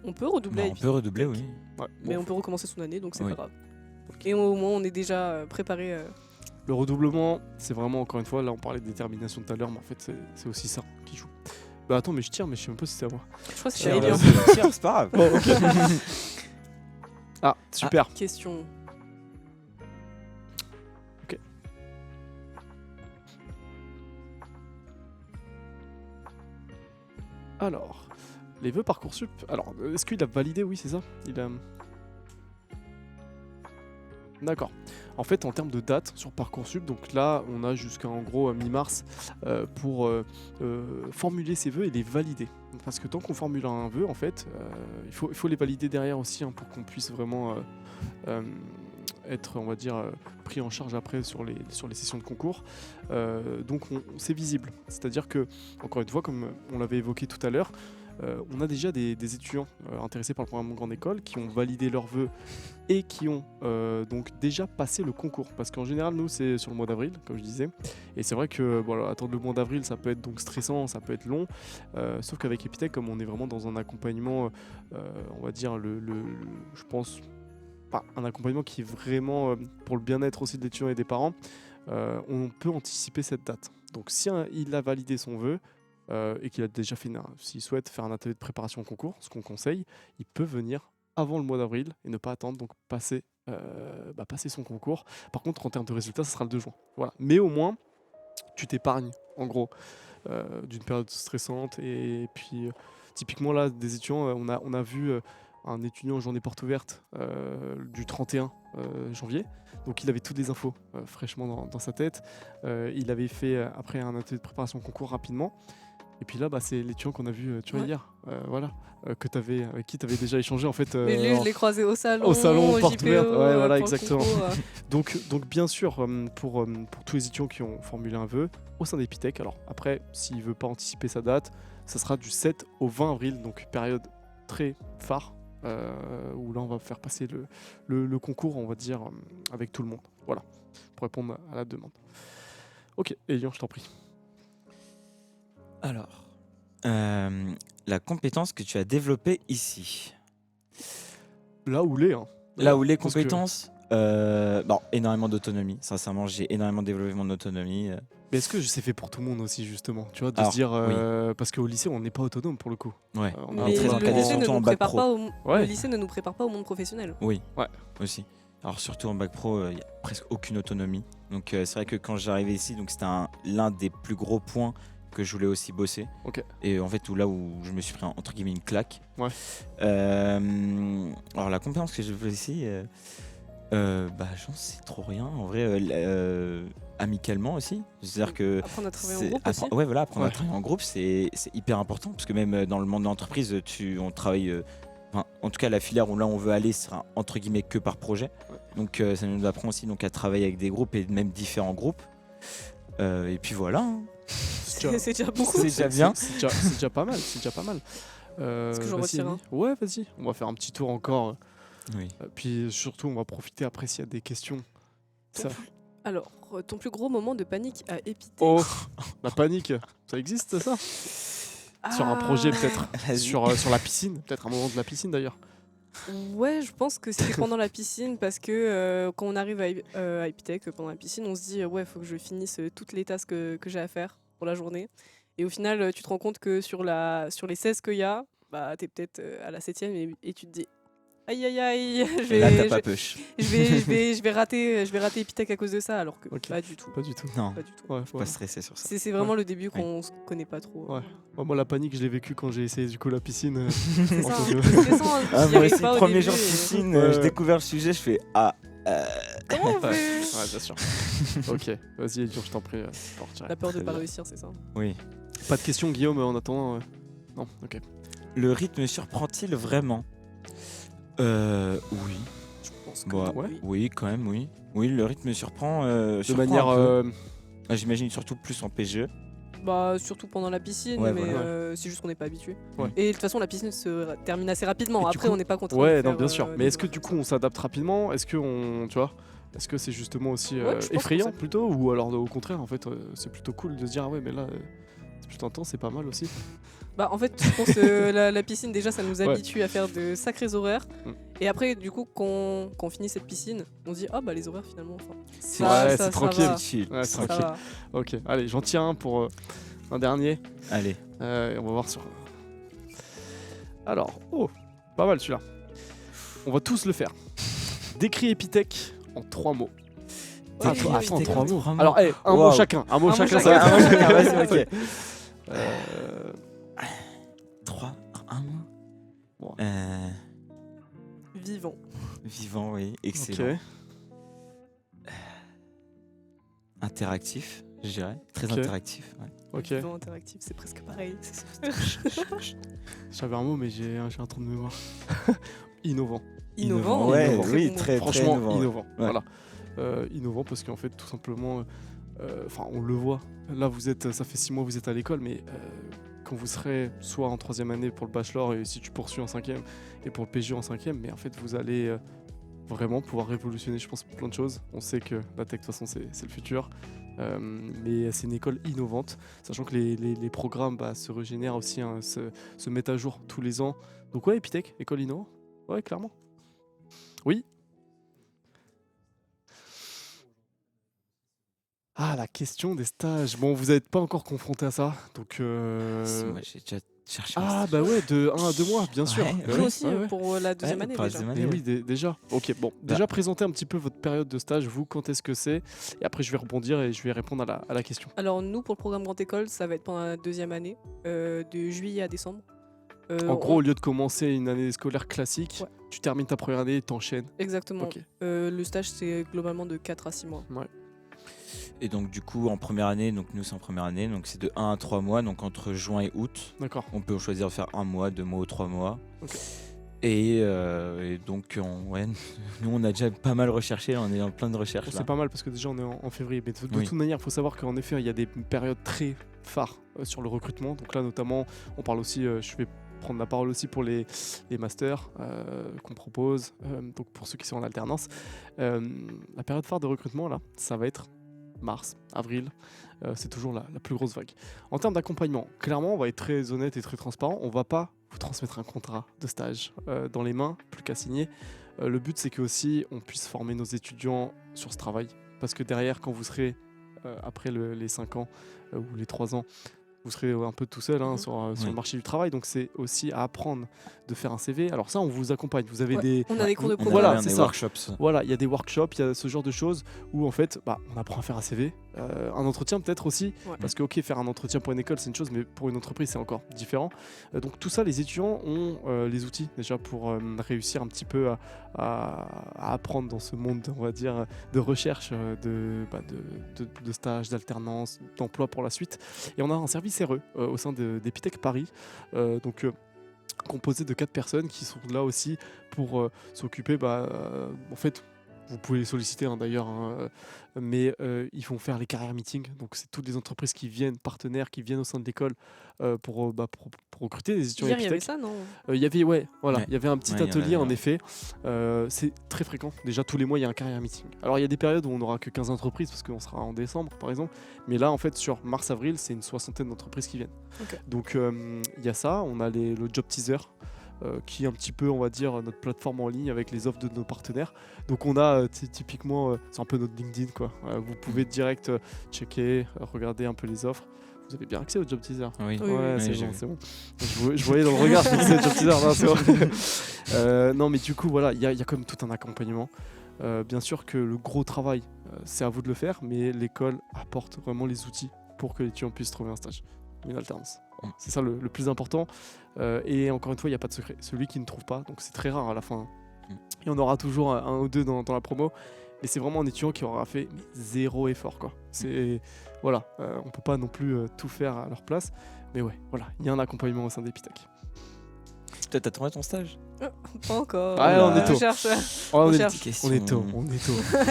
On peut redoubler Non, à on peut redoubler, oui. Ouais. mais Bon, on peut recommencer son année, donc c'est Oui. pas grave. Et au moins, on est déjà préparé. le redoublement, c'est vraiment encore une fois, là on parlait de détermination tout à l'heure, mais en fait c'est aussi ça qui joue. Bah attends, mais je tire, mais je sais même pas si c'est à moi. Je crois que c'est Tiens, Elian. tiens, c'est pas grave. Oh, ok. Ah, super. Question. Alors, les vœux Parcoursup. Alors, est-ce qu'il a validé? Oui, c'est ça. Il a. D'accord. En fait, en termes de date sur Parcoursup, donc là, on a jusqu'à en gros mi-mars pour formuler ses vœux et les valider. Parce que tant qu'on formule un vœu, en fait, il faut les valider derrière aussi hein, pour qu'on puisse vraiment être, on va dire, pris en charge après sur les sessions de concours. Donc, c'est visible. C'est-à-dire que, encore une fois, comme on l'avait évoqué tout à l'heure, On a déjà des étudiants intéressés par le programme Grande École qui ont validé leurs vœux et qui ont donc déjà passé le concours. Parce qu'en général, nous, c'est sur le mois d'avril, comme je disais. Et c'est vrai que voilà, attendre le mois d'avril, ça peut être donc stressant, ça peut être long. Sauf qu'avec Epitech, comme on est vraiment dans un accompagnement, on va dire, je pense, pas un accompagnement qui est vraiment pour le bien-être aussi de l'étudiant et des parents, on peut anticiper cette date. Donc si il a validé son vœu, et qu'il a déjà fait, s'il souhaite faire un atelier de préparation au concours, ce qu'on conseille, il peut venir avant le mois d'avril et ne pas attendre, donc passer son concours. Par contre, en termes de résultats, ça sera le 2 juin. Voilà. Mais au moins, tu t'épargnes, en gros, d'une période stressante. Et puis, typiquement, là, des étudiants, on a vu un étudiant en journée porte ouverte du 31 janvier. Donc il avait toutes les infos fraîchement dans sa tête. Il avait fait après un atelier de préparation au concours rapidement. Et puis là, c'est l'étudiant qu'on a vu hier, voilà, avec qui tu avais déjà échangé en fait. Mais lui, je l'ai croisé au salon, porte JPO, ouverte, ouais, voilà, pour le exactement. concours. Donc bien sûr, pour tous les étudiants qui ont formulé un vœu au sein d'Epitech, alors après, s'il ne veut pas anticiper sa date, ça sera du 7 au 20 avril, donc période très phare, où là on va faire passer le concours, on va dire, avec tout le monde. Voilà, pour répondre à la demande. Ok, Elian, je t'en prie. Alors, la compétence que tu as développée ici. Là où les, hein. Là où les Parce que- compétences, énormément d'autonomie. Sincèrement, j'ai énormément développé mon autonomie. Mais est-ce que c'est fait pour tout le monde aussi, justement, tu vois, de Alors, se dire, parce qu'au lycée, on n'est pas autonome pour le coup. Ouais, On Alors, Mais très le encadré, lycée, ne surtout en nous bac prépare pro. pas Ouais. le lycée ne nous prépare pas au monde professionnel. Oui, Ouais. aussi. Alors surtout en bac pro, il n'y a presque aucune autonomie. Donc c'est vrai que quand j'arrivais ici, donc c'était l'un des plus gros points que je voulais aussi bosser. Ok. Et en fait, là où je me suis pris entre guillemets une claque. Ouais. Alors la compétence que j'ai fait ici, j'en sais trop rien. En vrai, amicalement aussi. C'est-à-dire que Apprendre à travailler en groupe aussi. apprendre à travailler en groupe, c'est hyper important parce que même dans le monde de l'entreprise, on travaille. En tout cas, la filière où là on veut aller sera entre guillemets que par projet. Ouais. Donc ça nous apprend aussi donc à travailler avec des groupes et même différents groupes. Et puis voilà. hein. C'est déjà beaucoup. C'est déjà bien. C'est déjà pas mal. C'est déjà pas mal. Est-ce que j'en vas-y, retire Ellie. Ouais, vas-y. On va faire un petit tour encore. Oui. Puis surtout, on va profiter après s'il y a des questions. Ça. Alors, ton plus gros moment de panique à Epitech. Oh, la panique. Ça existe ça? Sur un projet peut-être. Vas-y. sur la piscine. Peut-être un moment de la piscine d'ailleurs. Ouais, je pense que c'était pendant la piscine parce que quand on arrive à Epitech pendant la piscine, on se dit ouais, faut que je finisse toutes les tâches que j'ai à faire pour la journée. Et au final, tu te rends compte que sur les 16 qu'il y a, t'es peut-être à la 7e et tu te dis aïe aïe aïe, Et là, t'as pas push. je vais rater Epitech à cause de ça, alors que Ok. pas du tout. Pas du tout. Non, Pas du tout. Ouais, faut ouais. pas stresser sur ça. C'est vraiment le début qu'on se connaît pas trop. Ouais. Moi, la panique, je l'ai vécu quand j'ai essayé du coup la piscine. C'est ça, en hein. tant que- C'est stressant, Ah, t'y moi arrives aussi, pas au premier début jour de et- piscine, Ouais. j'ai découvert le sujet, je fais Comment on Ouais. fait Ouais, bien sûr. Ok, vas-y, Elian, je t'en prie. Faut retirer. La peur de Très pas bien. réussir, c'est ça. Oui. Pas de questions, Guillaume, en attendant. Non, ok. Le rythme surprend-il vraiment Oui. Je pense Bah, ouais. Oui, quand même, oui. Oui, le rythme surprend. De surprend manière. un peu. J'imagine surtout plus en PGE. Surtout pendant la piscine, Ouais, mais voilà. c'est juste qu'on n'est pas habitué. Ouais. Et de toute façon, la piscine se termine assez rapidement. Et du Après, coup- on n'est pas content. Ouais, de non, faire, bien sûr. Mais des est-ce que horaires du comme coup, on s'adapte rapidement? Est-ce que on, tu vois, est-ce que c'est justement aussi Ouais, je pense qu'on effrayant s'adapte. plutôt, ou alors au contraire, en fait, c'est plutôt cool de se dire ah ouais, mais là, c'est plutôt intense, c'est pas mal aussi. En fait, je pense que la piscine, déjà, ça nous Ouais. habitue à faire de sacrés horaires. Mm. Et après, du coup, quand on finit cette piscine, on se dit les horaires, finalement, enfin, C'est ça, ouais, ça c'est tranquille. va, Chill. Ouais, c'est ça tranquille. va. Ok, allez, j'en tiens un pour un dernier. Allez. Et on va voir sur. Alors, pas mal celui-là. On va tous le faire. Décris Epitech en 3 mots. Ouais, Attends, oui, attends, oui, 3 oui. mots. 3 mots. Alors, un Wow. mot chacun. Un mot Un mot chacun, chacun. ça va Un mot être- chacun, vas-y, ok. Euh, 3, 1 mot. Bon. Vivant. Vivant, oui, excellent. ok. Interactif, je dirais. Très Ok. interactif. Ouais. Ok. Vivant interactif, c'est presque pareil. J'avais un mot, mais j'ai un trou de mémoire. Innovant. Innovant. Ouais, Innovant. oui, bon. très Franchement, innovant. innovant. Ouais. Voilà. Innovant parce qu'en fait, tout simplement, on le voit. Là, ça fait 6 mois que vous êtes à l'école, mais quand vous serez soit en 3e année pour le bachelor et si tu poursuis en 5e et pour le PJ en 5e, mais en fait vous allez vraiment pouvoir révolutionner, je pense, plein de choses. On sait que la tech de toute façon c'est le futur, mais c'est une école innovante, sachant que les programmes se régénèrent aussi, hein, se mettent à jour tous les ans. Donc ouais, Epitech, école innovante, ouais, clairement. Oui. Ah, la question des stages. Bon, vous n'êtes pas encore confronté à ça, donc... Si, moi j'ai déjà cherché Ah bah ouais, de 1 à 2 mois, bien sûr. Ouais, Nous aussi, ouais. pour la deuxième Ouais, année pour la déjà. deuxième Mais année, oui, déjà. Ok, bon. Déjà, présentez un petit peu votre période de stage, vous, quand est-ce que c'est. Et après, je vais rebondir et je vais répondre à la question. Alors nous, pour le programme Grande École, ça va être pendant la deuxième année, de juillet à décembre. En gros, au lieu de commencer une année scolaire classique, Ouais. tu termines ta première année et t'enchaînes. Exactement. Ok. Le stage, c'est globalement de 4 à 6 mois. Ouais. Et donc du coup en première année, donc nous c'est en première année, donc c'est de 1 à 3 mois, donc entre juin et août. D'accord. On peut choisir de faire 1 mois, 2 mois ou 3 mois. Ok. Et donc nous on a déjà pas mal recherché, on est en plein de recherches. C'est pas mal parce que déjà on est en février. Mais de Oui. toute manière, il faut savoir qu'en effet, il y a des périodes très phares sur le recrutement. Donc là, notamment, on parle aussi, je vais prendre la parole aussi pour les masters qu'on propose. Donc pour ceux qui sont en alternance, la période phare de recrutement, là, ça va être mars, avril. C'est toujours la plus grosse vague. En termes d'accompagnement, clairement, on va être très honnête et très transparent. On va pas vous transmettre un contrat de stage dans les mains, plus qu'à signer. Le but, c'est que aussi on puisse former nos étudiants sur ce travail. Parce que derrière, quand vous serez, après les 5 ans ou les 3 ans, vous serez un peu tout seul Mhm. sur Oui. le marché du travail. Donc c'est aussi à apprendre de faire un CV. Alors ça, on vous accompagne. Vous avez Ouais, des... on a des cours de On a Voilà, programme. c'est des ça. workshops. Voilà, il y a des workshops, il y a ce genre de choses où en fait, on apprend à faire un CV, un entretien peut-être aussi, Ouais. parce que ok, faire un entretien pour une école c'est une chose, mais pour une entreprise c'est encore différent. Donc tout ça, les étudiants ont les outils déjà pour réussir un petit peu à apprendre dans ce monde, on va dire, de recherche, de stage, d'alternance, d'emploi pour la suite. Et on a un service RE au sein d'Epitech Paris, donc composé de 4 personnes qui sont là aussi pour s'occuper, en fait, vous pouvez les solliciter d'ailleurs, mais ils vont faire les carrières meetings. Donc c'est toutes les entreprises qui viennent, partenaires, qui viennent au sein de l'école pour recruter des étudiants Hier, il y avait Epitech. ça, non? Il y avait, ouais, voilà, Ouais. il y avait un petit Ouais, il y en atelier avait en un. effet. C'est très fréquent. Déjà tous les mois il y a un carrière meeting. Alors il y a des périodes où on n'aura que 15 entreprises parce qu'on sera en décembre par exemple. Mais là en fait sur mars-avril c'est une 60aine d'entreprises qui viennent. Ok. Donc il y a ça. On a le job teaser. Qui est un petit peu, on va dire, notre plateforme en ligne avec les offres de nos partenaires. Donc on a typiquement, c'est un peu notre LinkedIn quoi. Vous pouvez direct checker, regarder un peu les offres. Vous avez bien accès au job teaser. Oui. Oui, Ouais, oui, c'est j'ai bon, vu. c'est bon. Je voyais dans le regard, je me disais job teaser, non, c'est bon. Non, mais du coup, voilà, il y a quand même tout un accompagnement. Bien sûr que le gros travail, c'est à vous de le faire, mais l'école apporte vraiment les outils pour que l'étudiant puisse trouver un stage, une alternance. Voilà, c'est ça le plus important. Et encore une fois, il n'y a pas de secret. Celui qui ne trouve pas, donc c'est très rare à la fin. Il y en aura toujours un ou deux dans la promo. Mais c'est vraiment un étudiant qui aura fait zéro effort, quoi. Voilà, on peut pas non plus tout faire à leur place. Mais ouais, voilà, il y a un accompagnement au sein d'Epitech. Toi, t'as trouvé ton stage? Pas encore. Ouais, on est Je tôt. cherche. On est cherche. Question. on est tôt.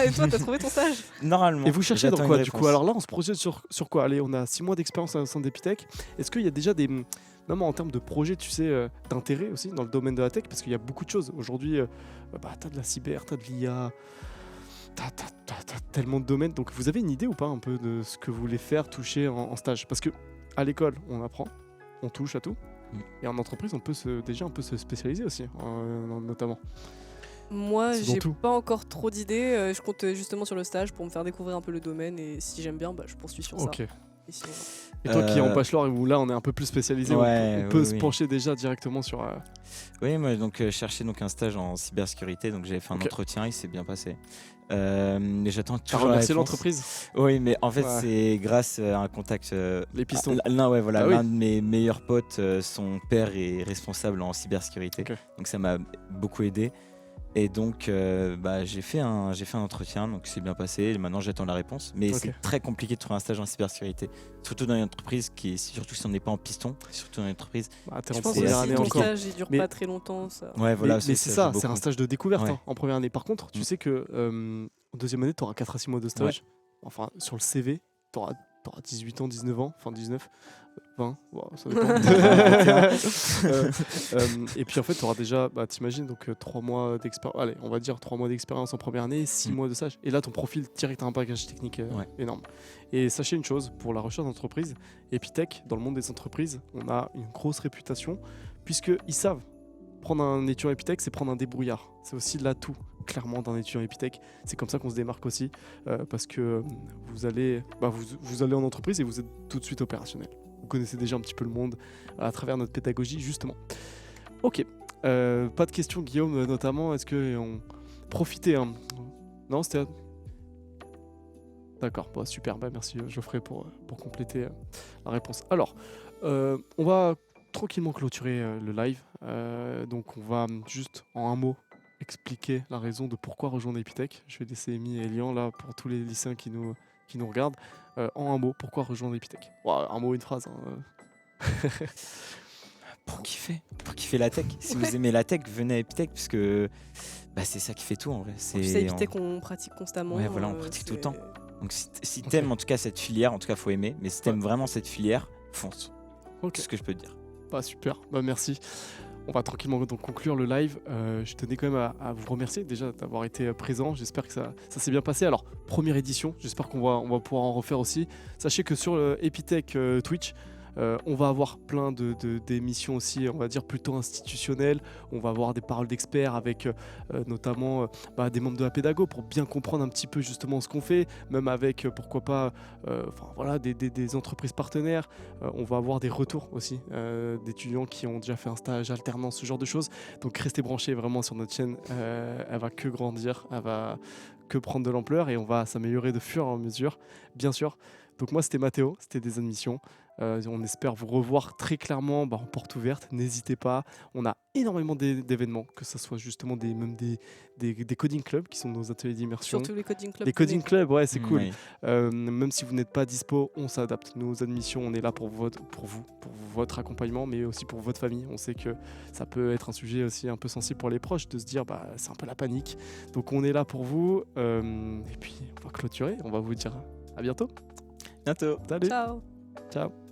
Et toi, t'as trouvé ton stage? Normalement. Et vous cherchez dans J'attends quoi une du coup? réponse. Alors là, on se projette sur quoi? Allez, on a 6 mois d'expérience au sein d'Epitech. Est-ce qu'il y a déjà des... Non, mais en termes de projets, tu sais, d'intérêt aussi dans le domaine de la tech, parce qu'il y a beaucoup de choses. Aujourd'hui, t'as de la cyber, t'as de l'IA, t'as tellement de domaines. Donc vous avez une idée ou pas un peu de ce que vous voulez faire, toucher en stage? Parce que à l'école, on apprend, on touche à tout. Et en entreprise, on peut déjà un peu se spécialiser aussi, notamment. Moi, C'est dans j'ai tout. pas encore trop d'idées. Je compte justement sur le stage pour me faire découvrir un peu le domaine et si j'aime bien, je poursuis sur ça. Ok. Et sinon, Et toi qui es en bachelor et où là on est un peu plus spécialisé, Ouais, on peut oui, se oui. pencher déjà directement sur... Oui, moi donc cherchais donc un stage en cybersécurité, donc j'avais fait un Ok. entretien, il s'est bien passé. Mais j'attends Tu as toujours la remercié réponse. l'entreprise? Oui, mais en fait Ouais. c'est grâce à un contact. Les pistons. Non, ouais, voilà, Ah oui. l'un de mes meilleurs potes, son père est responsable en cybersécurité, Ok. donc ça m'a beaucoup aidé. Et donc j'ai fait un entretien, donc c'est bien passé. Et maintenant j'attends la réponse, mais Ok. c'est très compliqué de trouver un stage en cybersécurité, surtout dans une entreprise surtout si on n'est pas en piston, surtout dans une entreprise. T'es je en pense c'est que première assez si année ton compliqué. encore. stage il dure Mais- pas très longtemps, ça. Ouais, voilà, mais c'est ça, c'est un stage de découverte Ouais. en première année. Par contre, tu Mm. sais que en deuxième année, tu auras 4 à 6 mois de stage. Enfin, sur le CV, tu auras t'auras 18 ans, 19 ans, enfin 19, 20, wow, ça dépend. Et puis en fait, tu auras déjà, t'imagines, donc 3 mois d'expérience, allez, on va dire 3 mois d'expérience en première année, 6 mois de stage. Et là, ton profil direct a un bagage technique énorme. Et sachez une chose, pour la recherche d'entreprise, Epitech, dans le monde des entreprises, on a une grosse réputation, puisqu'ils savent, prendre un étudiant Epitech, c'est prendre un débrouillard. C'est aussi l'atout, clairement, d'un étudiant Epitech. C'est comme ça qu'on se démarque aussi, parce que vous allez en entreprise et vous êtes tout de suite opérationnel. Vous connaissez déjà un petit peu le monde à travers notre pédagogie, justement. Ok, pas de questions, Guillaume, notamment. Est-ce qu'on profitait Non, c'était... D'accord, super, merci Geoffrey pour compléter la réponse. Alors, on va tranquillement clôturer le live. Donc on va juste en un mot expliquer la raison de pourquoi rejoindre Epitech. Je vais laisser Amy et Elian là pour tous les lycéens qui nous regardent. En un mot, pourquoi rejoindre Epitech? Un mot, une phrase. Pour kiffer la tech. Si vous aimez la tech, venez à Epitech parce que c'est ça qui fait tout en vrai. C'est Epitech, on pratique constamment. Ouais, voilà, on pratique tout le temps. Donc si t'aimes en tout cas cette filière, en tout cas faut aimer, mais si t'aimes vraiment cette filière, fonce. C'est ce que je peux te dire. Super, merci. On va tranquillement donc conclure le live. Je tenais quand même à vous remercier déjà d'avoir été présent. J'espère que ça s'est bien passé. Alors, première édition, j'espère qu'on va pouvoir en refaire aussi. Sachez que sur le Epitech Twitch, on va avoir plein d'émissions aussi, on va dire plutôt institutionnelles. On va avoir des paroles d'experts avec notamment des membres de la pédago pour bien comprendre un petit peu justement ce qu'on fait, même avec pourquoi pas des entreprises partenaires. On va avoir des retours aussi d'étudiants qui ont déjà fait un stage, alternance, ce genre de choses. Donc restez branchés vraiment sur notre chaîne, elle va que grandir, elle va que prendre de l'ampleur et on va s'améliorer de fur et à mesure, bien sûr. Donc moi c'était Mathéo, c'était des admissions. On espère vous revoir très clairement en porte ouverte, n'hésitez pas. On a énormément d'événements, que ce soit justement des coding clubs qui sont nos ateliers d'immersion. Surtout les coding clubs. Les coding clubs, ouais, c'est cool. Oui. Même si vous n'êtes pas dispo, on s'adapte. Nos admissions, on est là pour votre accompagnement, mais aussi pour votre famille. On sait que ça peut être un sujet aussi un peu sensible pour les proches, de se dire c'est un peu la panique. Donc on est là pour vous. Et puis on va clôturer, on va vous dire à bientôt. Bientôt. Salut. Ciao. Ciao.